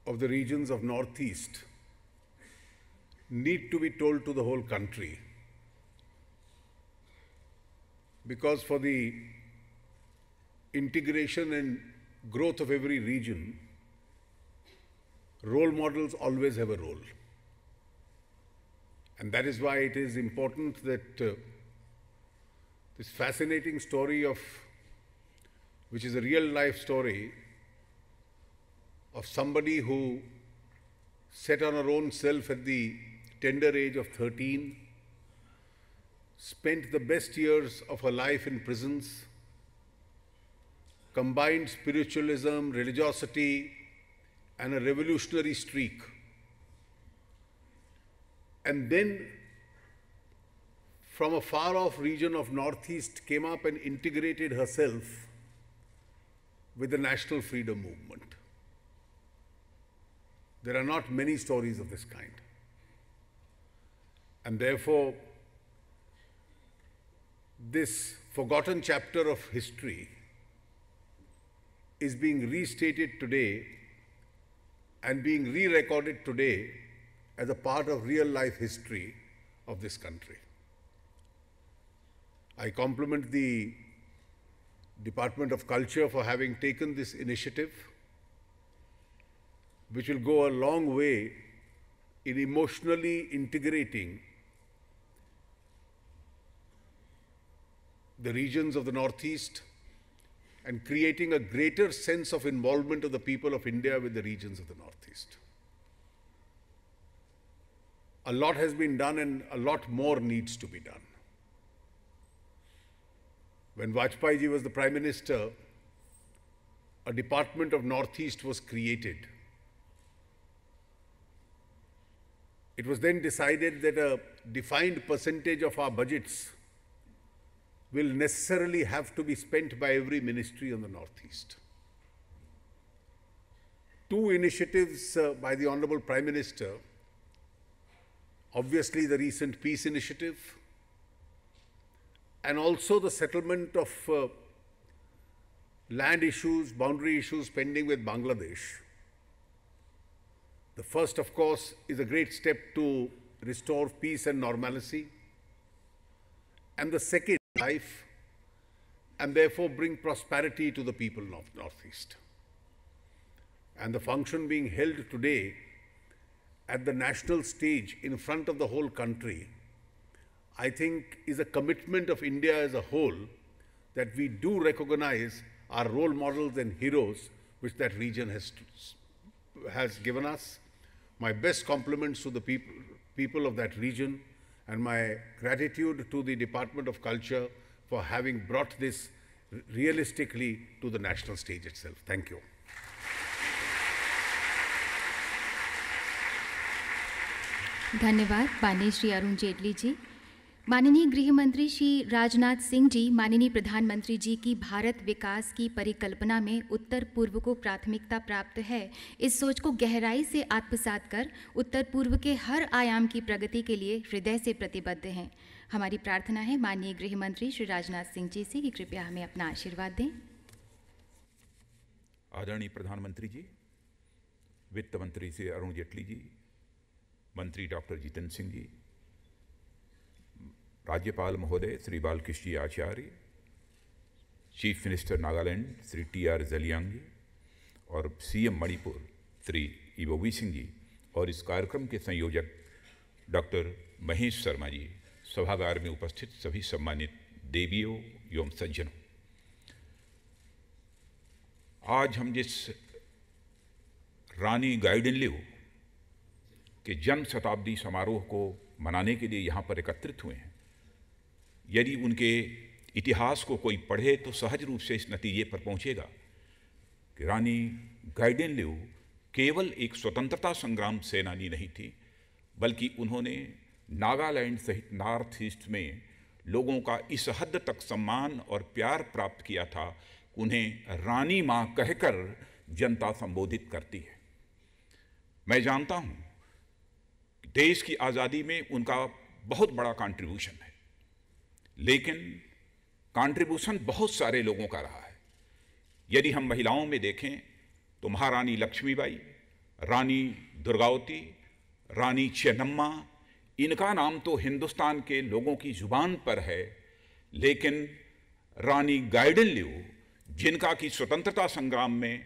of the regions of Northeast need to be told to the whole country, because for the integration and growth of every region, role models always have a role. And that is why it is important that this fascinating story which is a real life story of somebody who set on her own self at the tender age of 13, spent the best years of her life in prisons, combined spiritualism, religiosity, and a revolutionary streak. And then from a far-off region of Northeast came up and integrated herself with the national freedom movement. There are not many stories of this kind. And therefore, this forgotten chapter of history is being restated today and being re-recorded today as a part of real-life history of this country. I compliment the Department of Culture for having taken this initiative, which will go a long way in emotionally integrating the regions of the Northeast and creating a greater sense of involvement of the people of India with the regions of the Northeast. A lot has been done and a lot more needs to be done. When Vajpayee ji was the Prime Minister, a Department of Northeast was created. It was then decided that a defined percentage of our budgets will necessarily have to be spent by every ministry on the Northeast. Two initiatives by the Honorable Prime Minister, obviously the recent peace initiative, and also the settlement of land issues, boundary issues pending with Bangladesh. The first, of course, is a great step to restore peace and normalcy, and the second, life, and therefore bring prosperity to the people of Northeast. And the function being held today at the national stage in front of the whole country, I think is a commitment of India as a whole that we do recognize our role models and heroes which that region has given us. My best compliments to the people of that region, and my gratitude to the Department of Culture for having brought this realistically to the national stage itself. Thank you. धन्यवाद माननीय श्री अरुण जेटली जी। माननीय गृह मंत्री श्री राजनाथ सिंह जी माननीय प्रधानमंत्री जी की भारत विकास की परिकल्पना में उत्तर पूर्व को प्राथमिकता प्राप्त है, इस सोच को गहराई से आत्मसात कर उत्तर पूर्व के हर आयाम की प्रगति के लिए हृदय से प्रतिबद्ध हैं। हमारी प्रार्थना है माननीय गृह मंत्री श्री राजनाथ सिंह जी से कि कृपया हमें अपना आशीर्वाद दें। आदरणीय प्रधानमंत्री जी, वित्त मंत्री श्री अरुण जेटली जी, मंत्री डॉक्टर जितेंद्र सिंह जी, राज्यपाल महोदय Shri Balkrishna ji Acharya, chief minister Nagaland Shri T R. Zeliang ji और सीएम मणिपुर श्री इबोबी सिंह जी और इस कार्यक्रम के संयोजक डॉक्टर महेश शर्मा जी, सभागार में उपस्थित सभी सम्मानित देवियों एवं सज्जनों, आज हम जिस रानी गाइडिनल्यू के जन्म शताब्दी समारोह को मनाने के लिए यहाँ पर एकत्रित हुए हैं, यदि उनके इतिहास को कोई पढ़े तो सहज रूप से इस नतीजे पर पहुँचेगा कि रानी गाइडिनल्यू केवल एक स्वतंत्रता संग्राम सेनानी नहीं थी, बल्कि उन्होंने नागालैंड सहित नॉर्थ ईस्ट में लोगों का इस हद तक सम्मान और प्यार प्राप्त किया था, उन्हें रानी माँ कहकर जनता संबोधित करती है। मैं जानता हूँ कि देश की आज़ादी में उनका बहुत बड़ा कंट्रीब्यूशन है, लेकिन कंट्रीब्यूशन बहुत सारे लोगों का रहा है। यदि हम महिलाओं में देखें तो महारानी लक्ष्मीबाई, रानी दुर्गावती, रानी चेन्नम्मा, इनका नाम तो हिंदुस्तान के लोगों की जुबान पर है, लेकिन रानी गाइडिनल्यू, जिनका कि स्वतंत्रता संग्राम में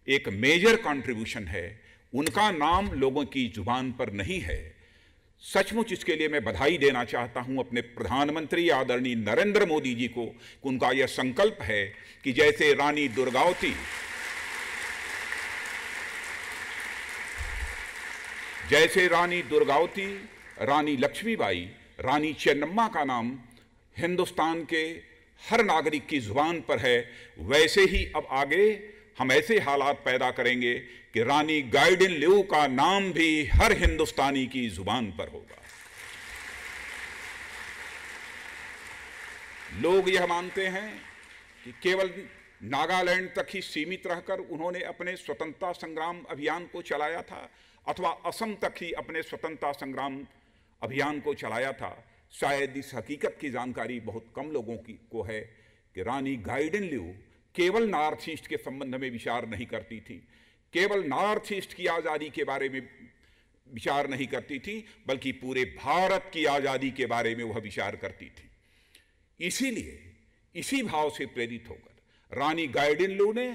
एक मेजर कंट्रीब्यूशन है, उनका नाम लोगों की जुबान पर नहीं है। सचमुच इसके लिए मैं बधाई देना चाहता हूं अपने प्रधानमंत्री आदरणीय नरेंद्र मोदी जी को, उनका यह संकल्प है कि जैसे रानी दुर्गावती, रानी लक्ष्मीबाई, रानी चेन्नम्मा का नाम हिंदुस्तान के हर नागरिक की जुबान पर है, वैसे ही अब आगे हम ऐसे हालात पैदा करेंगे कि रानी गाइडिन लिऊ का नाम भी हर हिंदुस्तानी की जुबान पर होगा। लोग यह मानते हैं कि केवल नागालैंड तक ही सीमित रहकर उन्होंने अपने स्वतंत्रता संग्राम अभियान को चलाया था, अथवा असम तक ही अपने स्वतंत्रता संग्राम अभियान को चलाया था। शायद इस हकीकत की जानकारी बहुत कम लोगों को है कि रानी गाइडिन लिऊ केवल नॉर्थ ईस्ट के संबंध में विचार नहीं करती थी, केवल नॉर्थ ईस्ट की आज़ादी के बारे में विचार नहीं करती थी, बल्कि पूरे भारत की आज़ादी के बारे में वह विचार करती थी। इसीलिए इसी भाव से प्रेरित होकर रानी गाइडिन लिऊ ने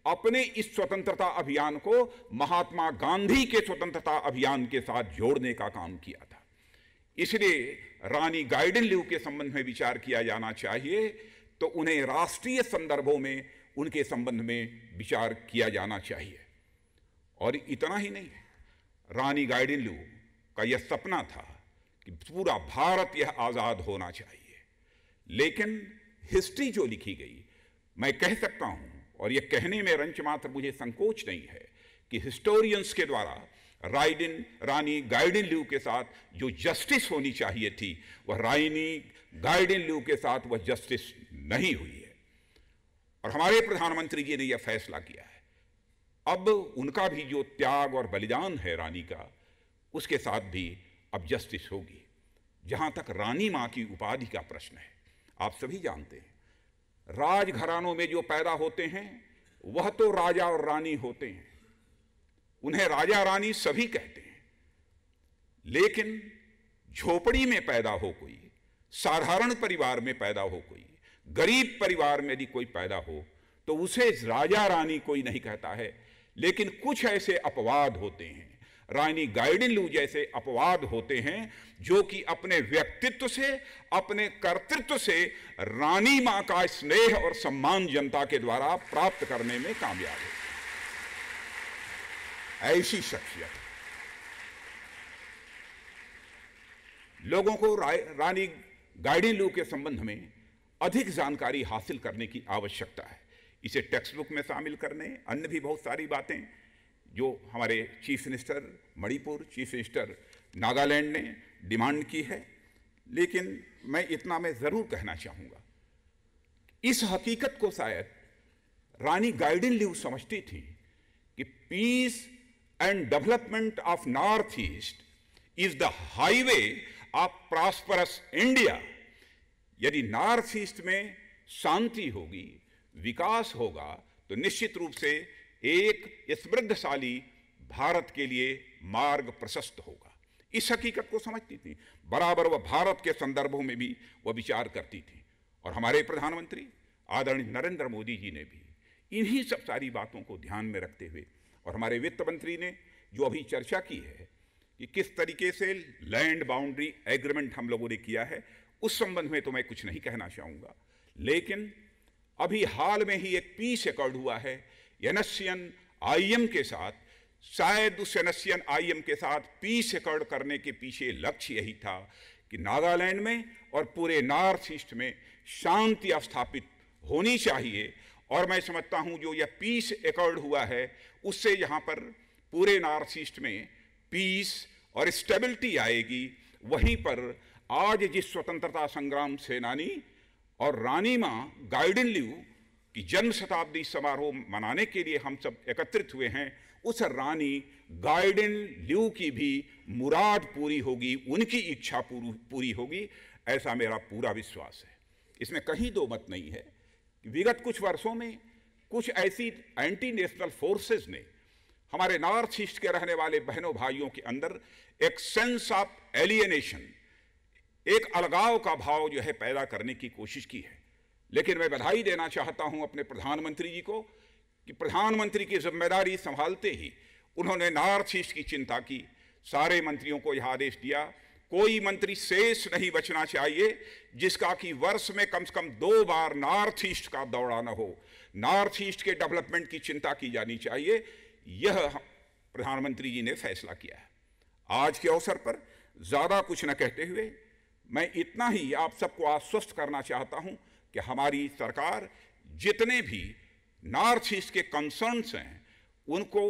अपने इस स्वतंत्रता अभियान को महात्मा गांधी के स्वतंत्रता अभियान के साथ जोड़ने का काम किया था। इसलिए रानी गाइडिन लिऊ के संबंध में विचार किया जाना चाहिए तो उन्हें राष्ट्रीय संदर्भों में उनके संबंध में विचार किया जाना चाहिए। और इतना ही नहीं, रानी गाइडिन लिऊ का यह सपना था कि पूरा भारत यह आज़ाद होना चाहिए। लेकिन हिस्ट्री जो लिखी गई, मैं कह सकता हूं, और यह कहने में रंच मात्र मुझे संकोच नहीं है, कि हिस्टोरियंस के द्वारा रानी गाइडिन लिऊ के साथ जो जस्टिस होनी चाहिए थी, वह रानी गाइडिन लिऊ के साथ वह जस्टिस नहीं हुई है। और हमारे प्रधानमंत्री जी ने यह फैसला किया है, अब उनका भी जो त्याग और बलिदान है रानी का, उसके साथ भी अब जस्टिस होगी। जहां तक रानी मां की उपाधि का प्रश्न है, आप सभी जानते हैं राजघरानों में जो पैदा होते हैं वह तो राजा और रानी होते हैं, उन्हें राजा रानी सभी कहते हैं। लेकिन झोपड़ी में पैदा हो कोई, साधारण परिवार में पैदा हो कोई, गरीब परिवार में यदि कोई पैदा हो तो उसे राजा रानी कोई नहीं कहता है। लेकिन कुछ ऐसे अपवाद होते हैं, रानी गाइडिन लिऊ जैसे अपवाद होते हैं, जो कि अपने व्यक्तित्व से, अपने कर्तृत्व से रानी मां का स्नेह और सम्मान जनता के द्वारा प्राप्त करने में कामयाब है। ऐसी शख्सियत लोगों को रानी गाइडिन लिऊ के संबंध में अधिक जानकारी हासिल करने की आवश्यकता है। इसे टेक्स्ट बुक में शामिल करने, अन्य भी बहुत सारी बातें जो हमारे chief minister Manipur, chief minister Nagaland ने डिमांड की है। लेकिन मैं इतना मैं ज़रूर कहना चाहूँगा, इस हकीकत को शायद रानी गाइडिन लिऊ समझती थी कि peace and development of North East is the highway of prosperous India. यदि नॉर्थ ईस्ट में शांति होगी, विकास होगा, तो निश्चित रूप से एक समृद्धशाली भारत के लिए मार्ग प्रशस्त होगा। इस हकीकत को समझती थी, बराबर वह भारत के संदर्भों में भी वह विचार करती थी। और हमारे प्रधानमंत्री आदरणीय नरेंद्र मोदी जी ने भी इन्हीं सब सारी बातों को ध्यान में रखते हुए, और हमारे वित्त मंत्री ने जो अभी चर्चा की है कि किस तरीके से लैंड बाउंड्री एग्रीमेंट हम लोगों ने किया है, उस संबंध में तो मैं कुछ नहीं कहना चाहूँगा। लेकिन अभी हाल में ही एक पीस एकॉर्ड हुआ है एनएससीएन आईएम के साथ। शायद उस एनएससीएन आईएम के साथ पीस एकॉर्ड करने के पीछे लक्ष्य यही था कि नागालैंड में और पूरे नॉर्थ ईस्ट में शांति स्थापित होनी चाहिए। और मैं समझता हूं जो यह पीस एकॉर्ड हुआ है, उससे यहाँ पर पूरे नॉर्थ ईस्ट में पीस और स्टेबिलिटी आएगी। वहीं पर आज जिस स्वतंत्रता संग्राम सेनानी और रानी मां गाइडिन लिऊ की जन्म शताब्दी समारोह मनाने के लिए हम सब एकत्रित हुए हैं, उस रानी गाइडिन लिऊ की भी मुराद पूरी होगी, उनकी इच्छा पूरी होगी, ऐसा मेरा पूरा विश्वास है। इसमें कहीं दो मत नहीं है कि विगत कुछ वर्षों में कुछ ऐसी एंटी नेशनल फोर्सेस ने हमारे नॉर्थ ईस्ट के रहने वाले बहनों भाइयों के अंदर एक सेंस ऑफ एलियनेशन, एक अलगाव का भाव जो है पैदा करने की कोशिश की है। लेकिन मैं बधाई देना चाहता हूं अपने प्रधानमंत्री जी को कि प्रधानमंत्री की जिम्मेदारी संभालते ही उन्होंने नॉर्थ ईस्ट की चिंता की। सारे मंत्रियों को यह आदेश दिया, कोई मंत्री शेष नहीं बचना चाहिए जिसका कि वर्ष में कम से कम 2 बार नॉर्थ ईस्ट का दौरा न हो। नॉर्थ ईस्ट के डेवलपमेंट की चिंता की जानी चाहिए, यह प्रधानमंत्री जी ने फैसला किया है। आज के अवसर पर ज़्यादा कुछ न कहते हुए मैं इतना ही आप सबको आश्वस्त करना चाहता हूं, कि हमारी सरकार जितने भी नॉर्थ ईस्ट के कंसर्न्स हैं उनको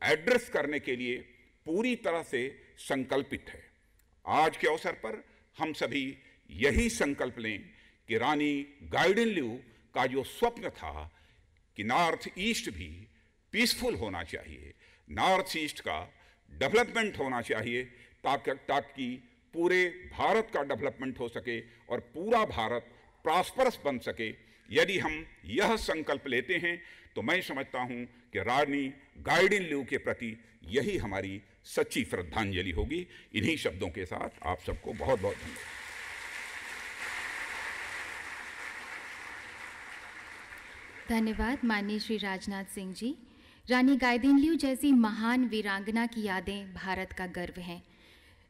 एड्रेस करने के लिए पूरी तरह से संकल्पित है। आज के अवसर पर हम सभी यही संकल्प लें कि रानी गाइडिन ल्यू का जो स्वप्न था कि नॉर्थ ईस्ट भी पीसफुल होना चाहिए, नॉर्थ ईस्ट का डेवलपमेंट होना चाहिए, ताकि पूरे भारत का डेवलपमेंट हो सके और पूरा भारत प्रॉस्परस बन सके। यदि हम यह संकल्प लेते हैं तो मैं समझता हूं कि रानी गाइडिन ल्यू के प्रति यही हमारी सच्ची श्रद्धांजलि होगी। इन्हीं शब्दों के साथ आप सबको बहुत बहुत धन्यवाद। धन्यवाद माननीय श्री राजनाथ सिंह जी। रानी गाइदिन ल्यू जैसी महान वीरांगना की यादें भारत का गर्व हैं।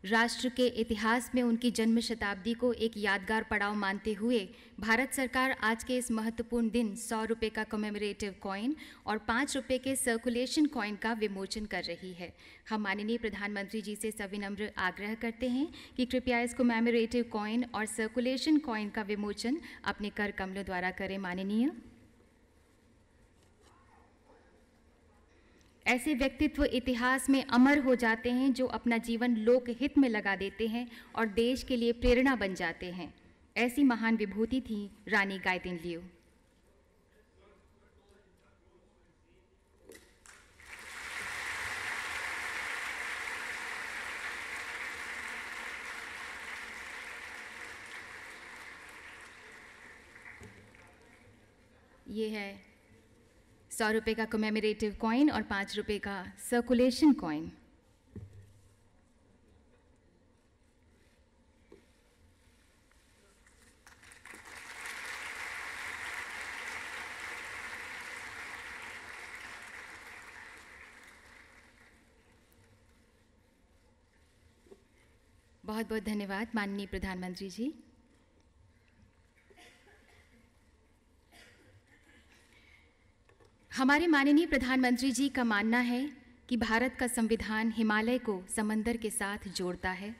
राष्ट्र के इतिहास में उनकी जन्म शताब्दी को एक यादगार पड़ाव मानते हुए भारत सरकार आज के इस महत्वपूर्ण दिन 100 रुपये का कमेमोरेटिव कॉइन और 5 रुपये के सर्कुलेशन कॉइन का विमोचन कर रही है। हम माननीय प्रधानमंत्री जी से सविनम्र आग्रह करते हैं कि कृपया इस कमेमोरेटिव कॉइन और सर्कुलेशन कॉइन का विमोचन अपने कर कमलों द्वारा करें। माननीय, ऐसे व्यक्तित्व इतिहास में अमर हो जाते हैं जो अपना जीवन लोक हित में लगा देते हैं और देश के लिए प्रेरणा बन जाते हैं। ऐसी महान विभूति थी रानी गाइदिन ल्यू। ये है 100 रुपये का कमेमोरेटिव कॉइन और 5 रुपये का सर्कुलेशन कॉइन। बहुत बहुत धन्यवाद माननीय प्रधानमंत्री जी। हमारे माननीय प्रधानमंत्री जी का मानना है कि भारत का संविधान हिमालय को समंदर के साथ जोड़ता है।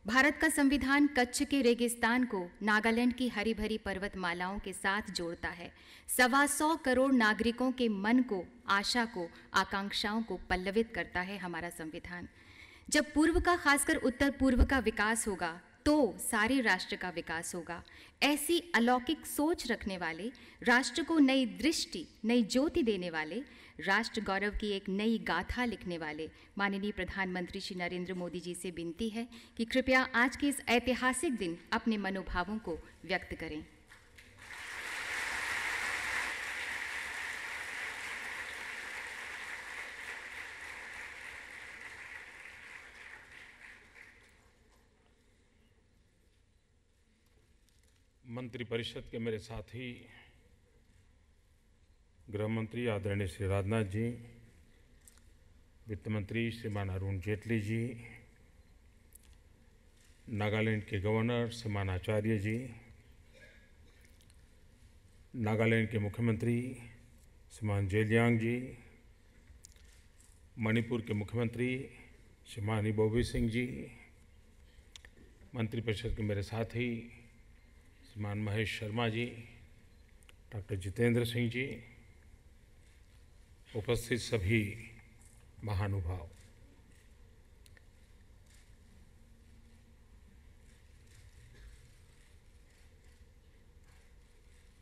भारत का संविधान कच्छ के रेगिस्तान को नागालैंड की हरी भरी पर्वतमालाओं के साथ जोड़ता है। 125 करोड़ नागरिकों के मन को, आशा को, आकांक्षाओं को पल्लवित करता है हमारा संविधान। जब पूर्व का, खासकर उत्तर पूर्व का विकास होगा तो सारे राष्ट्र का विकास होगा। ऐसी अलौकिक सोच रखने वाले, राष्ट्र को नई दृष्टि, नई ज्योति देने वाले, राष्ट्र गौरव की एक नई गाथा लिखने वाले माननीय प्रधानमंत्री श्री नरेंद्र मोदी जी से विनती है कि कृपया आज के इस ऐतिहासिक दिन अपने मनोभावों को व्यक्त करें। मंत्रिपरिषद के मेरे साथी, गृह मंत्री आदरणीय श्री राजनाथ जी, वित्त मंत्री श्रीमान अरुण जेटली जी, नागालैंड के गवर्नर श्रीमान आचार्य जी, नागालैंड के मुख्यमंत्री श्रीमान जेलियांग जी, मणिपुर के मुख्यमंत्री श्रीमान बॉबी सिंह जी, मंत्रिपरिषद के मेरे साथी श्रीमान महेश शर्मा जी, डॉक्टर जितेंद्र सिंह जी, उपस्थित सभी महानुभाव,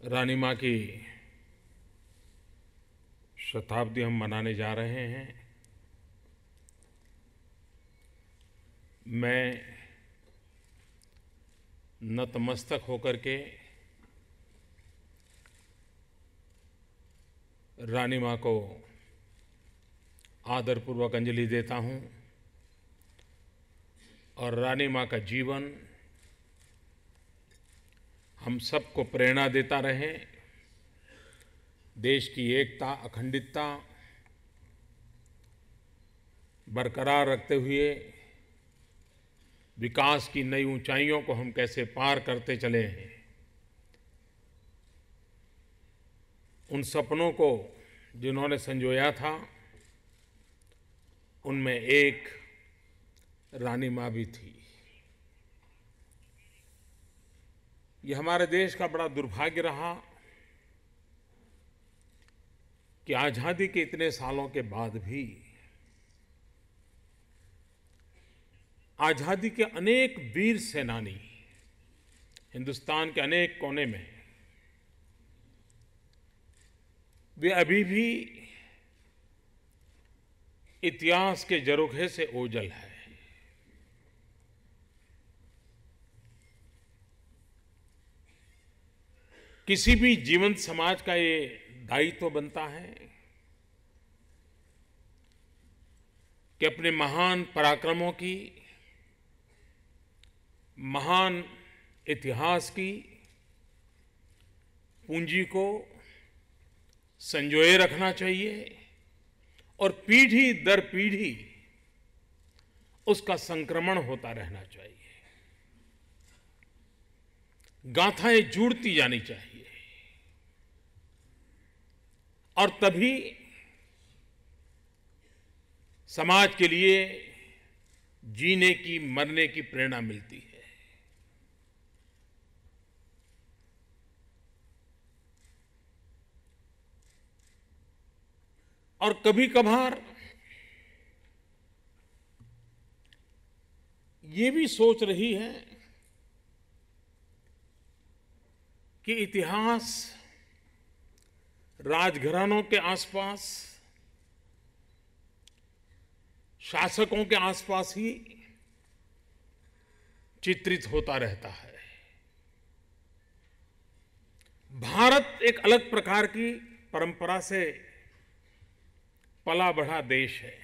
रानी माँ की शताब्दी हम मनाने जा रहे हैं। मैं नतमस्तक होकर के रानी माँ को आदरपूर्वक अंजलि देता हूँ और रानी माँ का जीवन हम सबको प्रेरणा देता रहे। देश की एकता, अखंडितता बरकरार रखते हुए विकास की नई ऊंचाइयों को हम कैसे पार करते चले हैं, उन सपनों को जिन्होंने संजोया था उनमें एक रानी माँ भी थी। ये हमारे देश का बड़ा दुर्भाग्य रहा कि आजादी के इतने सालों के बाद भी आजादी के अनेक वीर सेनानी हिंदुस्तान के अनेक कोने में वे अभी भी इतिहास के झरोखे से ओझल है। किसी भी जीवंत समाज का ये दायित्व बनता है कि अपने महान पराक्रमों की, महान इतिहास की पूंजी को संजोए रखना चाहिए और पीढ़ी दर पीढ़ी उसका संक्रमण होता रहना चाहिए। गाथाएं जुड़ती जानी चाहिए और तभी समाज के लिए जीने की, मरने की प्रेरणा मिलती है। और कभी कभार ये भी सोच रही है कि इतिहास राजघरानों के आसपास, शासकों के आसपास ही चित्रित होता रहता है। भारत एक अलग प्रकार की परंपरा से पला बढ़ा देश है।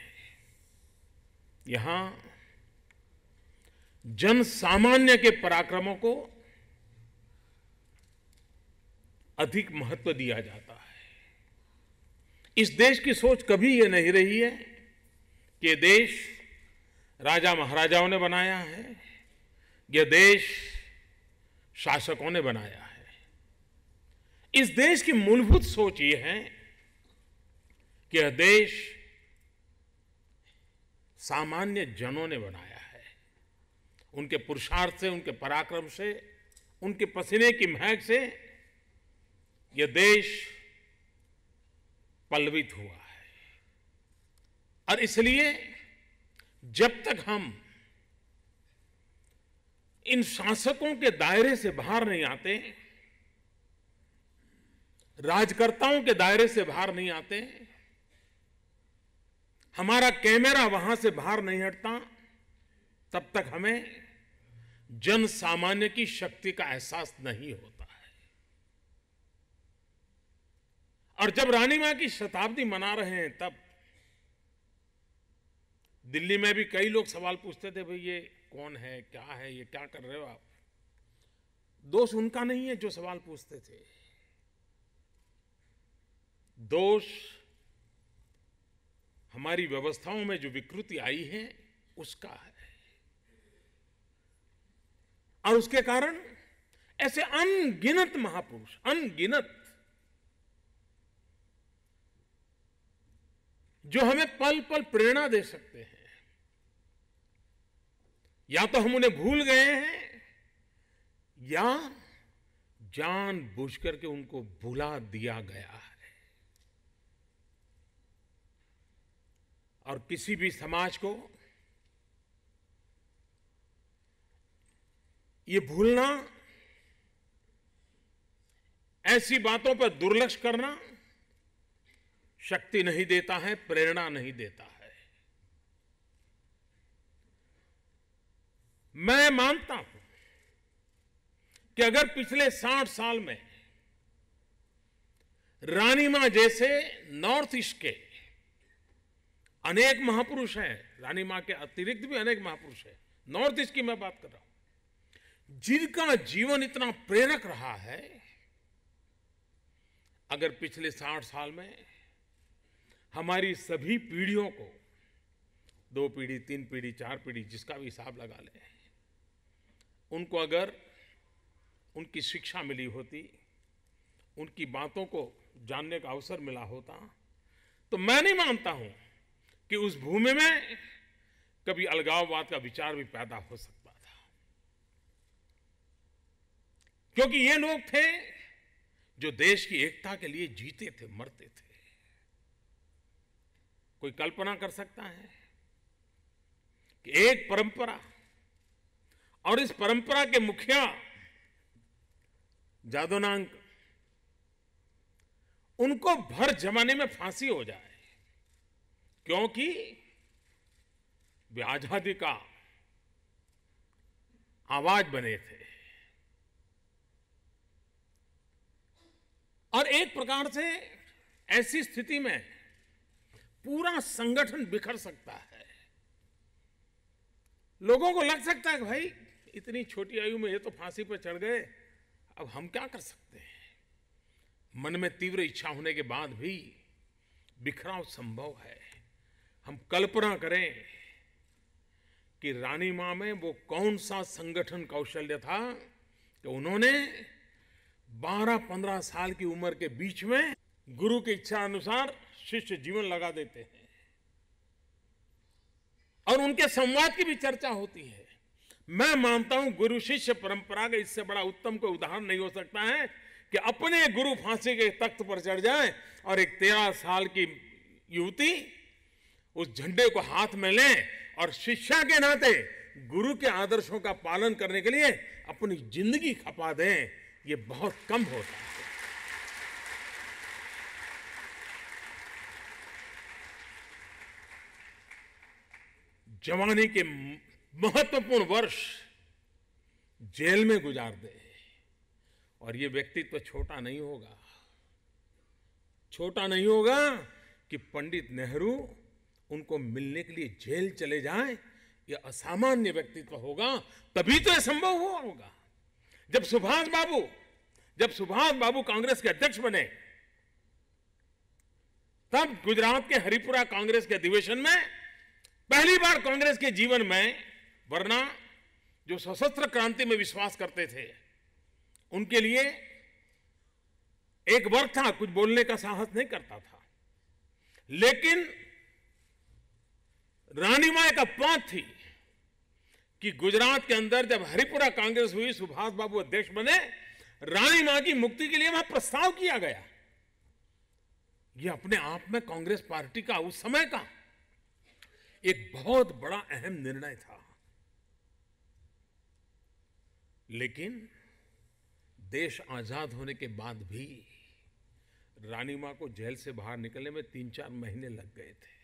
यहां जन सामान्य के पराक्रमों को अधिक महत्व दिया जाता है। इस देश की सोच कभी ये नहीं रही है कि ये देश राजा महाराजाओं ने बनाया है, यह देश शासकों ने बनाया है। इस देश की मूलभूत सोच ये है कि यह देश सामान्य जनों ने बनाया है। उनके पुरुषार्थ से, उनके पराक्रम से, उनके पसीने की महक से यह देश पल्लवित हुआ है। और इसलिए जब तक हम इन शासकों के दायरे से बाहर नहीं आते, राजकर्ताओं के दायरे से बाहर नहीं आते, हमारा कैमरा वहां से बाहर नहीं हटता, तब तक हमें जन सामान्य की शक्ति का एहसास नहीं होता है। और जब रानी मां की शताब्दी मना रहे हैं, तब दिल्ली में भी कई लोग सवाल पूछते थे, भाई ये कौन है, क्या है, ये क्या कर रहे हो आप। दोष उनका नहीं है जो सवाल पूछते थे, दोष हमारी व्यवस्थाओं में जो विकृति आई है उसका है। और उसके कारण ऐसे अनगिनत महापुरुष, अनगिनत, जो हमें पल पल प्रेरणा दे सकते हैं, या तो हम उन्हें भूल गए हैं या जानबूझ करके उनको भुला दिया गया है। और किसी भी समाज को ये भूलना, ऐसी बातों पर दुर्लक्ष्य करना शक्ति नहीं देता है, प्रेरणा नहीं देता है। मैं मानता हूं कि अगर पिछले 60 साल में रानी मां जैसे नॉर्थ ईस्ट के अनेक महापुरुष हैं, रानी मां के अतिरिक्त भी अनेक महापुरुष हैं, नॉर्थ ईस्ट की मैं बात कर रहा हूं, जिनका जीवन इतना प्रेरक रहा है, अगर पिछले 60 साल में हमारी सभी पीढ़ियों को, 2 पीढ़ी, 3 पीढ़ी, 4 पीढ़ी, जिसका भी हिसाब लगा लें, उनको अगर उनकी शिक्षा मिली होती, उनकी बातों को जानने का अवसर मिला होता, तो मैं नहीं मानता हूं कि उस भूमि में कभी अलगाववाद का विचार भी पैदा हो सकता था। क्योंकि ये लोग थे जो देश की एकता के लिए जीते थे, मरते थे। कोई कल्पना कर सकता है कि एक परंपरा, और इस परंपरा के मुखिया जादोनांक, उनको भर जमाने में फांसी हो जाए क्योंकि वे आजादी का आवाज बने थे। और एक प्रकार से ऐसी स्थिति में पूरा संगठन बिखर सकता है। लोगों को लग सकता है कि भाई इतनी छोटी आयु में ये तो फांसी पर चढ़ गए, अब हम क्या कर सकते हैं। मन में तीव्र इच्छा होने के बाद भी बिखराव संभव है। हम कल्पना करें कि रानी मां में वो कौन सा संगठन कौशल्य था कि उन्होंने 12-15 साल की उम्र के बीच में गुरु की इच्छा अनुसार शिष्य जीवन लगा देते हैं और उनके संवाद की भी चर्चा होती है। मैं मानता हूं गुरु शिष्य परंपरा का इससे बड़ा उत्तम कोई उदाहरण नहीं हो सकता है कि अपने गुरु फांसी के तख्त पर चढ़ जाए और एक 13 साल की युवती उस झंडे को हाथ में ले और शिक्षा के नाते गुरु के आदर्शों का पालन करने के लिए अपनी जिंदगी खपा दें। ये बहुत कम होता है। जवानी के महत्वपूर्ण वर्ष जेल में गुजार दे, और ये व्यक्तित्व छोटा नहीं होगा। छोटा नहीं होगा कि पंडित नेहरू उनको मिलने के लिए जेल चले जाएं, ये असामान्य व्यक्तित्व होगा। तभी तो यह संभव हुआ होगा। जब सुभाष बाबू कांग्रेस के अध्यक्ष बने, तब गुजरात के हरिपुरा कांग्रेस के अधिवेशन में पहली बार कांग्रेस के जीवन में, वरना जो सशस्त्र क्रांति में विश्वास करते थे उनके लिए एक वर्ग था, कुछ बोलने का साहस नहीं करता था। लेकिन रानी मां एक अपवाद थी कि गुजरात के अंदर जब हरिपुरा कांग्रेस हुई, सुभाष बाबू अध्यक्ष बने, रानी मां की मुक्ति के लिए वहां प्रस्ताव किया गया। यह अपने आप में कांग्रेस पार्टी का उस समय का एक बहुत बड़ा अहम निर्णय था। लेकिन देश आजाद होने के बाद भी रानी मां को जेल से बाहर निकलने में 3-4 महीने लग गए थे।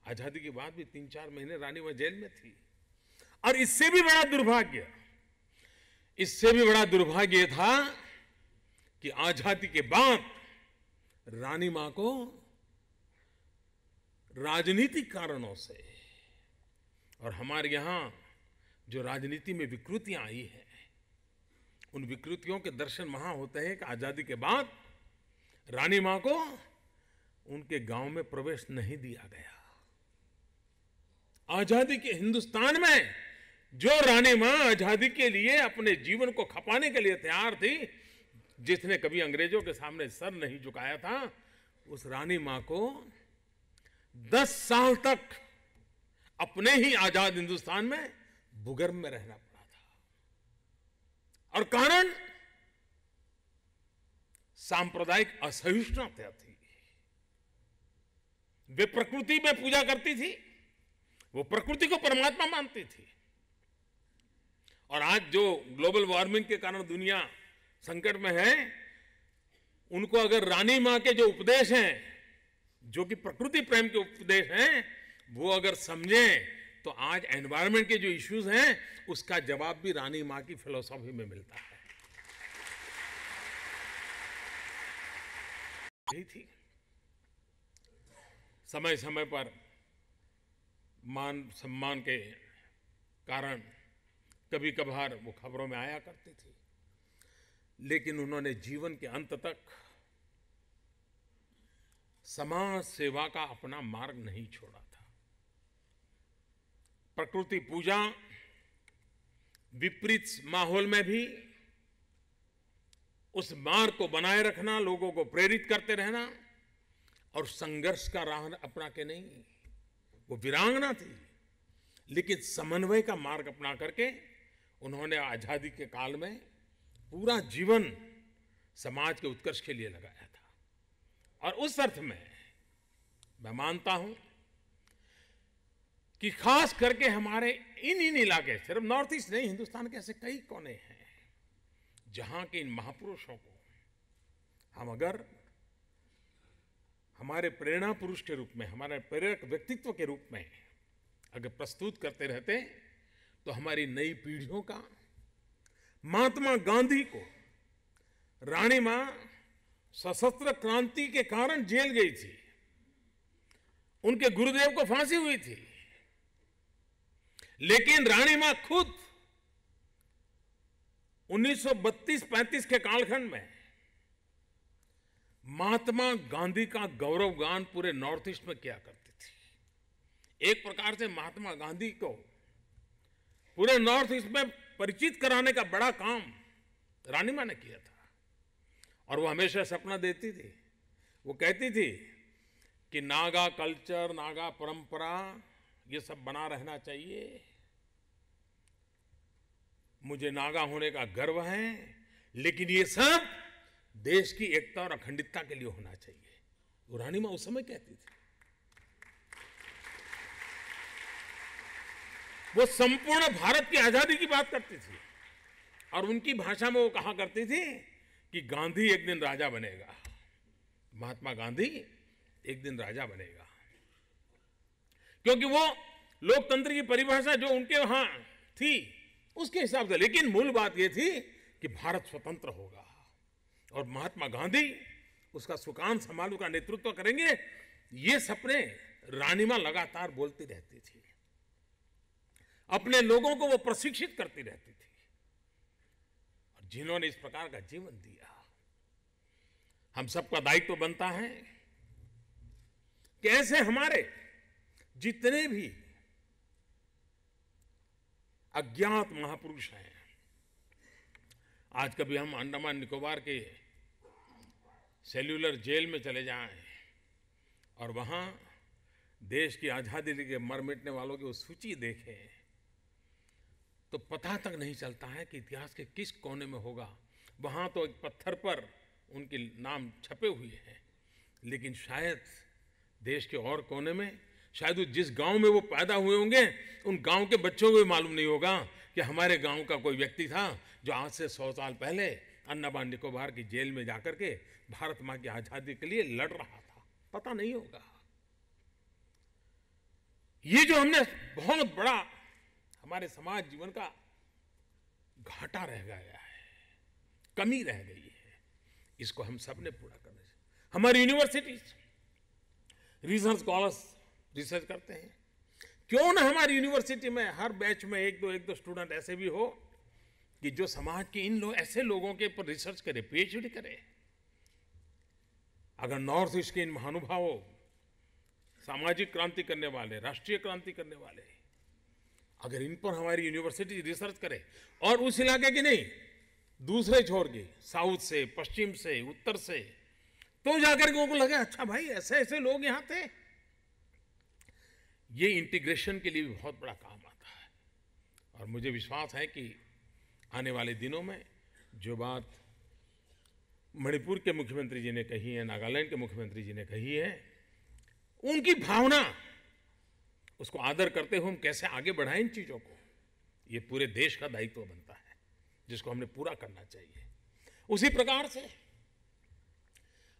आजादी के बाद भी 3-4 महीने रानी मां जेल में थी। और इससे भी बड़ा दुर्भाग्य था कि आजादी के बाद रानी मां को राजनीतिक कारणों से, और हमारे यहां जो राजनीति में विकृतियां आई हैं, उन विकृतियों के दर्शन वहां होते हैं कि आजादी के बाद रानी मां को उनके गांव में प्रवेश नहीं दिया गया। आजादी के हिंदुस्तान में जो रानी मां आजादी के लिए अपने जीवन को खपाने के लिए तैयार थी, जिसने कभी अंग्रेजों के सामने सर नहीं झुकाया था, उस रानी मां को 10 साल तक अपने ही आजाद हिंदुस्तान में भूगर्भ में रहना पड़ा था। और कारण सांप्रदायिक असहिष्णुता थी। वे प्रकृति में पूजा करती थी, वो प्रकृति को परमात्मा मानती थी। और आज जो ग्लोबल वार्मिंग के कारण दुनिया संकट में है, उनको अगर रानी मां के जो उपदेश हैं, जो कि प्रकृति प्रेम के उपदेश हैं, वो अगर समझें तो आज एनवायरनमेंट के जो इश्यूज हैं उसका जवाब भी रानी मां की फिलॉसफी में मिलता है। यही थी। समय समय पर मान सम्मान के कारण कभी कभार वो खबरों में आया करती थी, लेकिन उन्होंने जीवन के अंत तक समाज सेवा का अपना मार्ग नहीं छोड़ा था। प्रकृति पूजा, विपरीत माहौल में भी उस मार्ग को बनाए रखना, लोगों को प्रेरित करते रहना, और संघर्ष का राह अपना के नहीं। वो वीरांगना थी, लेकिन समन्वय का मार्ग अपना करके उन्होंने आजादी के काल में पूरा जीवन समाज के उत्कर्ष के लिए लगाया था। और उस अर्थ में मैं मानता हूं कि खास करके हमारे इन इलाके, सिर्फ नॉर्थ ईस्ट नहीं, हिंदुस्तान के ऐसे कई कोने हैं जहां के इन महापुरुषों को हम अगर हमारे प्रेरणा पुरुष के रूप में, हमारे प्रेरक व्यक्तित्व के रूप में अगर प्रस्तुत करते रहते तो हमारी नई पीढ़ियों का, महात्मा गांधी को रानी मां सशस्त्र क्रांति के कारण जेल गई थी, उनके गुरुदेव को फांसी हुई थी, लेकिन रानी मां खुद 1932-35 के कालखंड में महात्मा गांधी का गौरवगान पूरे नॉर्थ ईस्ट में किया करती थी। एक प्रकार से महात्मा गांधी को पूरे नॉर्थ ईस्ट में परिचित कराने का बड़ा काम रानी मां ने किया था। और वो हमेशा सपना देती थी, वो कहती थी कि नागा कल्चर, नागा परंपरा, ये सब बना रहना चाहिए। मुझे नागा होने का गर्व है, लेकिन ये सब देश की एकता और अखंडता के लिए होना चाहिए। वो रानी मां उस समय कहती थी। वो संपूर्ण भारत की आजादी की बात करती थी और उनकी भाषा में वो कहा करती थी कि गांधी एक दिन राजा बनेगा, महात्मा गांधी एक दिन राजा बनेगा। क्योंकि वो लोकतंत्र की परिभाषा जो उनके वहां थी उसके हिसाब से, लेकिन मूल बात ये थी कि भारत स्वतंत्र होगा और महात्मा गांधी उसका सुकान संभालू का नेतृत्व करेंगे। ये सपने रानी मां लगातार बोलती रहती थी, अपने लोगों को वो प्रशिक्षित करती रहती थी। और जिन्होंने इस प्रकार का जीवन दिया, हम सबका दायित्व बनता है कि ऐसे हमारे जितने भी अज्ञात महापुरुष हैं, आज कभी हम अंडमान निकोबार के सेल्यूलर जेल में चले जाएं और वहां देश की आजादी के मर मिटने वालों की वो सूची देखें तो पता तक नहीं चलता है कि इतिहास के किस कोने में होगा। वहां तो एक पत्थर पर उनके नाम छपे हुए हैं, लेकिन शायद देश के और कोने में, शायद जिस गांव में वो पैदा हुए होंगे उन गांव के बच्चों को भी मालूम नहीं होगा कि हमारे गांव का कोई व्यक्ति था जो आज से 100 साल पहले अंडमान निकोबार की जेल में जाकर के भारत मां की आजादी के लिए लड़ रहा था। पता नहीं होगा। ये जो हमने बहुत बड़ा हमारे समाज जीवन का घाटा रह गया है, कमी रह गई है, इसको हम सब ने पूरा करना चाहिए। हमारी यूनिवर्सिटीज रिसर्च स्कॉलर्स रिसर्च करते हैं, क्यों ना हमारी यूनिवर्सिटी में हर बैच में एक दो स्टूडेंट ऐसे भी हो कि जो समाज के ऐसे लोगों के ऊपर रिसर्च करे, पीएचडी करे। अगर नॉर्थ ईस्ट के इन महानुभावों, सामाजिक क्रांति करने वाले, राष्ट्रीय क्रांति करने वाले, अगर इन पर हमारी यूनिवर्सिटी रिसर्च करे और उस इलाके की नहीं, दूसरे छोर की, साउथ से, पश्चिम से, उत्तर से, तो जाकर के उनको लगे अच्छा भाई ऐसे ऐसे लोग यहां थे। ये इंटीग्रेशन के लिए भी बहुत बड़ा काम आता है। और मुझे विश्वास है कि आने वाले दिनों में जो बात मणिपुर के मुख्यमंत्री जी ने कही है, नागालैंड के मुख्यमंत्री जी ने कही है, उनकी भावना, उसको आदर करते हुए हम कैसे आगे बढ़ाएं इन चीजों को, ये पूरे देश का दायित्व बनता है जिसको हमने पूरा करना चाहिए। उसी प्रकार से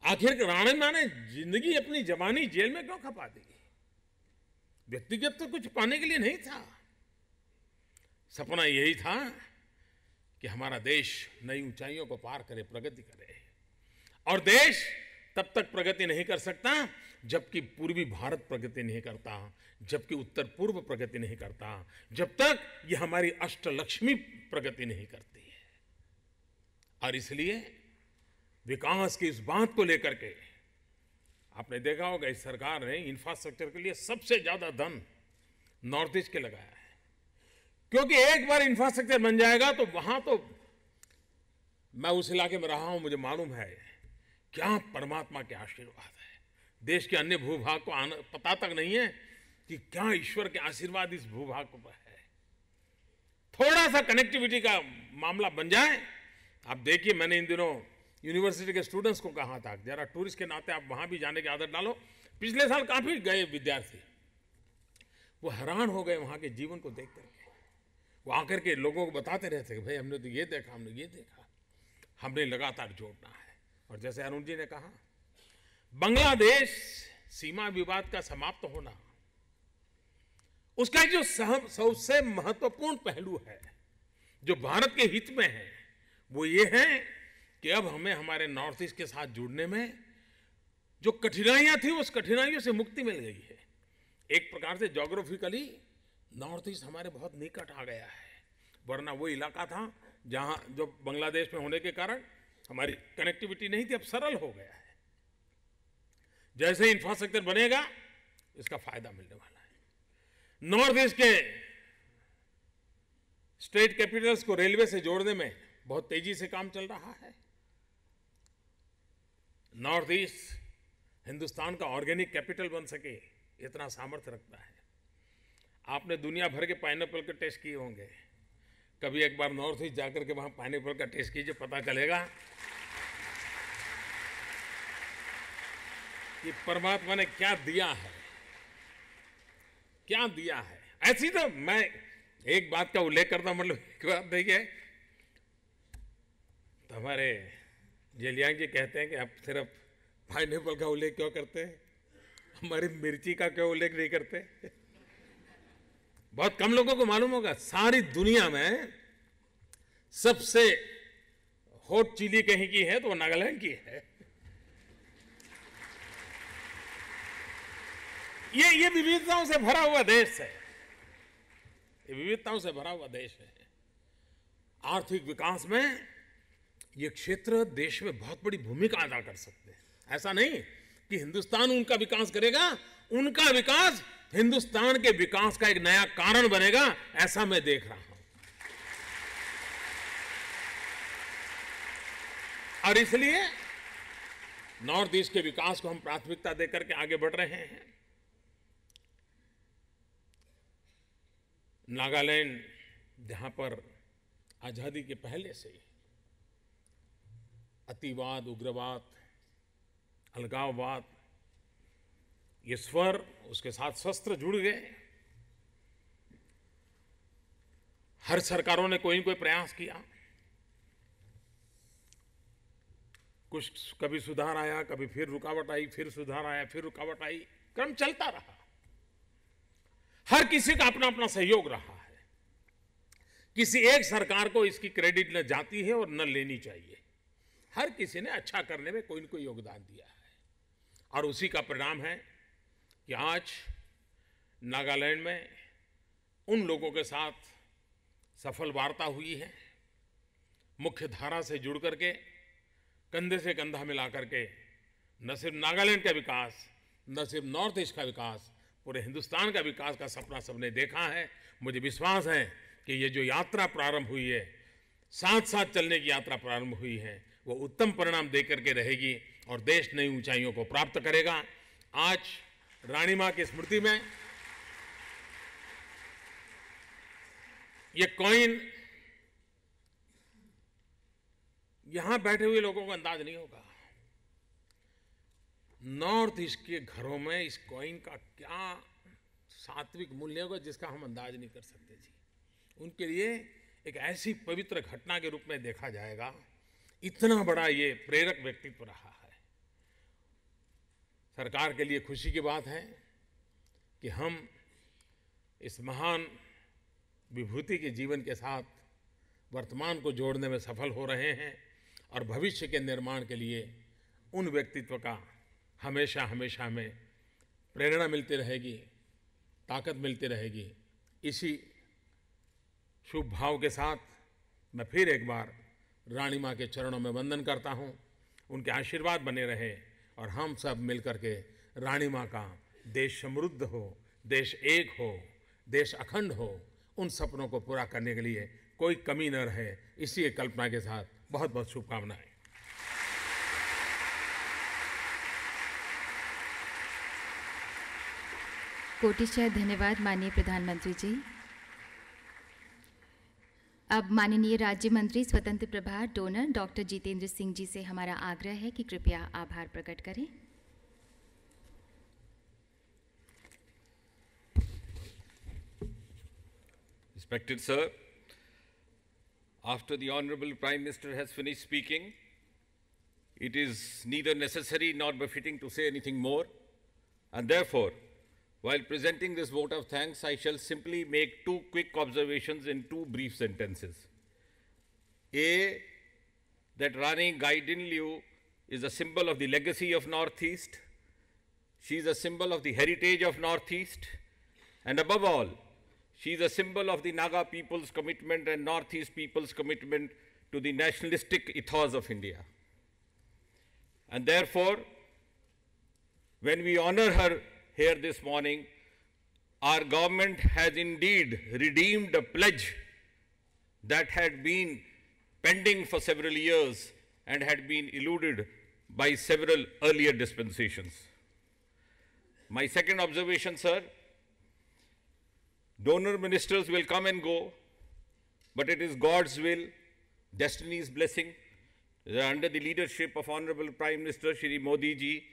आखिर राणी मां ने जिंदगी अपनी जवानी जेल में क्यों खपा दी? व्यक्तिगत तो कुछ पाने के लिए नहीं था, सपना यही था कि हमारा देश नई ऊंचाइयों को पार करे, प्रगति करे। और देश तब तक प्रगति नहीं कर सकता जबकि पूर्वी भारत प्रगति नहीं करता, जबकि उत्तर पूर्व प्रगति नहीं करता, जब तक ये हमारी अष्टलक्ष्मी प्रगति नहीं करती है। और इसलिए विकास की इस बात को लेकर के आपने देखा होगा इस सरकार ने इंफ्रास्ट्रक्चर के लिए सबसे ज्यादा धन नॉर्थ ईस्ट के लगाया है, क्योंकि एक बार इंफ्रास्ट्रक्चर बन जाएगा तो वहां तो, मैं उस इलाके में रहा हूं, मुझे मालूम है क्या परमात्मा के आशीर्वाद है। देश के अन्य भूभाग को पता तक नहीं है कि क्या ईश्वर के आशीर्वाद इस भूभाग पर है। थोड़ा सा कनेक्टिविटी का मामला बन जाए आप देखिए, मैंने इन दिनों यूनिवर्सिटी के स्टूडेंट्स को कहा था, जरा टूरिस्ट के नाते आप वहाँ भी जाने की आदत डालो। पिछले साल काफ़ी गए विद्यार्थी, वो हैरान हो गए वहाँ के जीवन को देख करके। वो आकर के लोगों को बताते रहते कि भाई हमने तो ये देखा, हमने ये देखा, हमने लगातार जोड़ना है। और जैसे अरुण जी ने कहा, बांग्लादेश सीमा विवाद का समाप्त होना, उसका जो सबसे महत्वपूर्ण पहलू है जो भारत के हित में है, वो ये है कि अब हमें हमारे नॉर्थ ईस्ट के साथ जुड़ने में जो कठिनाइयां थी, उस कठिनाइयों से मुक्ति मिल गई है। एक प्रकार से ज्योग्राफिकली नॉर्थ ईस्ट हमारे बहुत निकट आ गया है, वरना वो इलाका था जहां जो बांग्लादेश में होने के कारण हमारी कनेक्टिविटी नहीं थी, अब सरल हो गया है। जैसे इंफ्रास्ट्रक्चर बनेगा, इसका फायदा मिलने वाला है। नॉर्थ ईस्ट के स्टेट कैपिटल्स को रेलवे से जोड़ने में बहुत तेजी से काम चल रहा है। नॉर्थ ईस्ट हिंदुस्तान का ऑर्गेनिक कैपिटल बन सके, इतना सामर्थ्य रखता है। आपने दुनिया भर के पाइनएप्पल के टेस्ट किए होंगे, कभी एक बार नॉर्थ ईस्ट जाकर के वहां पाइनएप्पल का टेस्ट कीजिए, पता चलेगा कि परमात्मा ने क्या दिया है, क्या दिया है। ऐसी तो मैं एक बात का उल्लेख करता हूं, मतलब एक बात देखिए, तो हमारे जेलियांग जी कहते हैं कि आप सिर्फ पाइनएप्पल का उल्लेख क्यों करते हैं, हमारी मिर्ची का क्यों उल्लेख नहीं करते। बहुत कम लोगों को मालूम होगा, सारी दुनिया में सबसे हॉट चिली कहीं की है तो वो नागालैंड की है। ये विविधताओं से भरा हुआ देश है, ये विविधताओं से भरा हुआ देश है। आर्थिक विकास में ये क्षेत्र देश में बहुत बड़ी भूमिका अदा कर सकते हैं। ऐसा नहीं कि हिंदुस्तान उनका विकास करेगा, उनका विकास हिंदुस्तान के विकास का एक नया कारण बनेगा, ऐसा मैं देख रहा हूं। और इसलिए नॉर्थ ईस्ट के विकास को हम प्राथमिकता देकर के आगे बढ़ रहे हैं। नागालैंड, जहां पर आजादी के पहले से अतिवाद, उग्रवाद, अलगाववाद, ये स्वर, उसके साथ शस्त्र जुड़ गए। हर सरकारों ने कोई न कोई प्रयास किया, कुछ कभी सुधार आया, कभी फिर रुकावट आई, फिर सुधार आया, फिर रुकावट आई, क्रम चलता रहा। हर किसी का अपना अपना सहयोग रहा है। किसी एक सरकार को इसकी क्रेडिट न जाती है और न लेनी चाहिए। हर किसी ने अच्छा करने में कोई न कोई योगदान दिया है, और उसी का परिणाम है कि आज नागालैंड में उन लोगों के साथ सफल वार्ता हुई है, मुख्य धारा से जुड़ करके, कंधे से कंधा मिला करके न सिर्फ नागालैंड का विकास, न सिर्फ नॉर्थ ईस्ट का विकास, पूरे हिंदुस्तान का विकास का सपना सबने देखा है। मुझे विश्वास है कि ये जो यात्रा प्रारंभ हुई है, साथ साथ चलने की यात्रा प्रारंभ हुई है, वो उत्तम परिणाम दे करके रहेगी और देश नई ऊंचाइयों को प्राप्त करेगा। आज रानी मां की स्मृति में ये कॉइन, यहां बैठे हुए लोगों को अंदाज नहीं होगा, नॉर्थ ईस्ट के घरों में इस कॉइन का क्या सात्विक मूल्य होगा जिसका हम अंदाज नहीं कर सकते जी। उनके लिए एक ऐसी पवित्र घटना के रूप में देखा जाएगा। इतना बड़ा ये प्रेरक व्यक्तित्व रहा है। सरकार के लिए खुशी की बात है कि हम इस महान विभूति के जीवन के साथ वर्तमान को जोड़ने में सफल हो रहे हैं, और भविष्य के निर्माण के लिए उन व्यक्तित्व का हमेशा हमेशा हमें प्रेरणा मिलती रहेगी, ताकत मिलती रहेगी। इसी शुभ भाव के साथ मैं फिर एक बार रानी माँ के चरणों में वंदन करता हूँ। उनके आशीर्वाद बने रहे और हम सब मिलकर के रानी माँ का देश समृद्ध हो, देश एक हो, देश अखंड हो, उन सपनों को पूरा करने के लिए कोई कमी न रहे, इसी कल्पना के साथ बहुत बहुत शुभकामनाएं। कोटिशः धन्यवाद माननीय प्रधानमंत्री जी। अब माननीय राज्य मंत्री स्वतंत्र प्रभार डोनर डॉक्टर जितेंद्र सिंह जी से हमारा आग्रह है कि कृपया आभार प्रकट करें। Respected sir, after the Honorable Prime Minister has finished speaking, it is neither necessary nor befitting to say anything more, and therefore, while presenting this vote of thanks, I shall simply make two quick observations in two brief sentences. A, that Rani Gaidinliu is a symbol of the legacy of Northeast. She is a symbol of the heritage of Northeast, and above all, she is a symbol of the Naga people's commitment and Northeast people's commitment to the nationalistic ethos of India. And therefore, when we honor her here this morning, our government has indeed redeemed a pledge that had been pending for several years and had been eluded by several earlier dispensations. My second observation, sir, donor ministers will come and go, but it is God's will, destiny's blessing, that under the leadership of Honorable Prime Minister Shri Modi ji,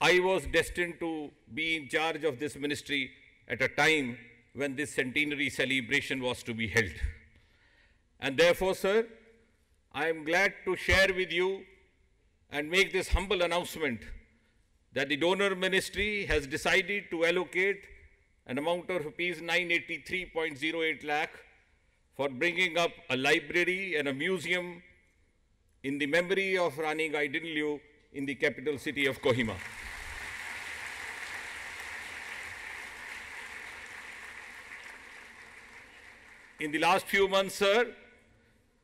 I was destined to be in charge of this ministry at a time when this centenary celebration was to be held. And therefore, sir, I am glad to share with you and make this humble announcement that the donor ministry has decided to allocate an amount of rupees 983.08 lakh for bringing up a library and a museum in the memory of Rani Gaidinliu in the capital city of Kohima. In the last few months, sir,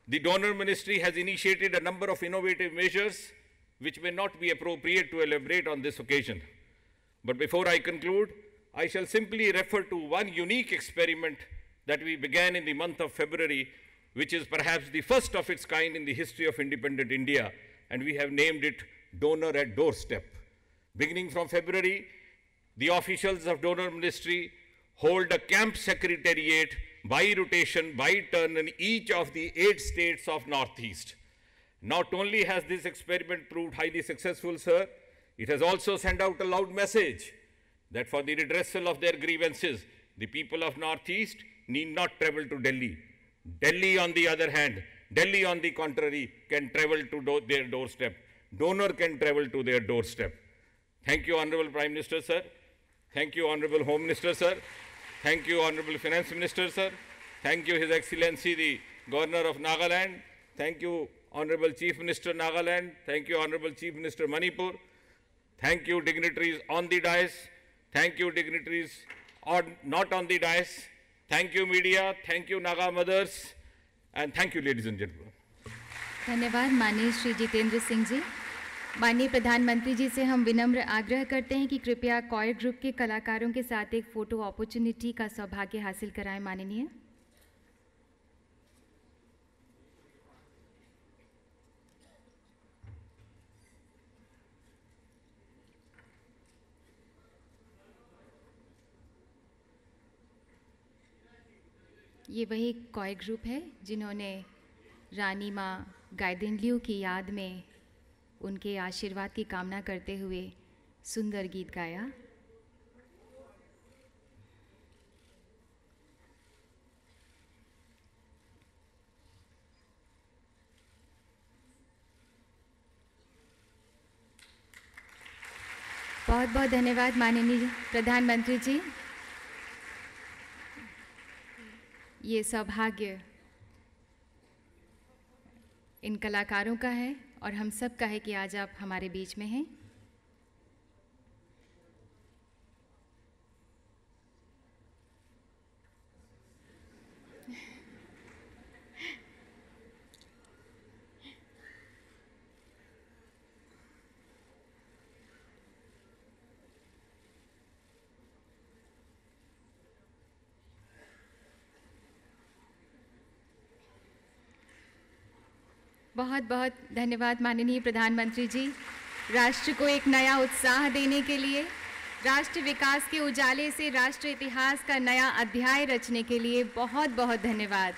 the donor ministry has initiated a number of innovative measures which may not be appropriate to elaborate on this occasion. But before I conclude, I shall simply refer to one unique experiment that we began in the month of February, which is perhaps the first of its kind in the history of independent India, and we have named it Donor at Doorstep. Beginning from February, the officials of donor ministry hold a camp secretariat by rotation, by turn in each of the 8 states of Northeast. Not only has this experiment proved highly successful, sir, it has also sent out a loud message that for the redressal of their grievances, the people of Northeast need not travel to Delhi. Delhi, on the other hand, Delhi, on the contrary, can travel to their doorstep. Donor can travel to their doorstep. Thank you, Honorable Prime Minister, sir. Thank you, Honorable Home Minister, sir. Thank you, Honorable Finance Minister, sir. Thank you, His Excellency, the Governor of Nagaland. Thank you, Honorable Chief Minister, Nagaland. Thank you, Honorable Chief Minister, Manipur. Thank you, dignitaries on the dais. Thank you, dignitaries not on the dais. Thank you, media. Thank you, Naga mothers. And thank you, ladies and gentlemen. धन्यवाद माननीय श्री जितेंद्र सिंह जी। माननीय प्रधानमंत्री जी से हम विनम्र आग्रह करते हैं कि कृपया कॉयर ग्रुप के कलाकारों के साथ एक फ़ोटो अपॉर्चुनिटी का सौभाग्य हासिल कराएं। माननीय ये वही कॉयर ग्रुप है जिन्होंने रानी माँ गाइडिनलिउ की याद में उनके आशीर्वाद की कामना करते हुए सुंदर गीत गाया। बहुत बहुत धन्यवाद माननीय प्रधानमंत्री जी। ये सौभाग्य इन कलाकारों का है और हम सब का है कि आज आप हमारे बीच में हैं। बहुत बहुत धन्यवाद माननीय प्रधानमंत्री जी। राष्ट्र को एक नया उत्साह देने के लिए, राष्ट्र विकास के उजाले से राष्ट्र इतिहास का नया अध्याय रचने के लिए बहुत बहुत धन्यवाद।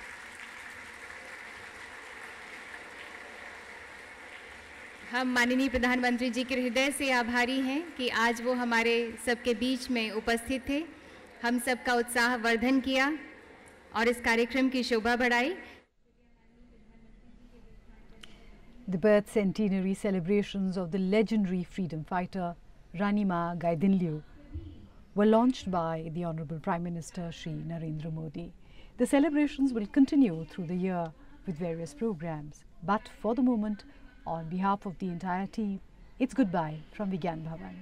हम माननीय प्रधानमंत्री जी के हृदय से आभारी हैं कि आज वो हमारे सबके बीच में उपस्थित थे, हम सबका उत्साह वर्धन किया और इस कार्यक्रम की शोभा बढ़ाई। The birth centenary celebrations of the legendary freedom fighter Rani Ma Gaidinliu were launched by the Honorable Prime Minister Shri Narendra Modi. The celebrations will continue through the year with various programs. But for the moment, on behalf of the entire team, it's goodbye from Vigyan Bhavan.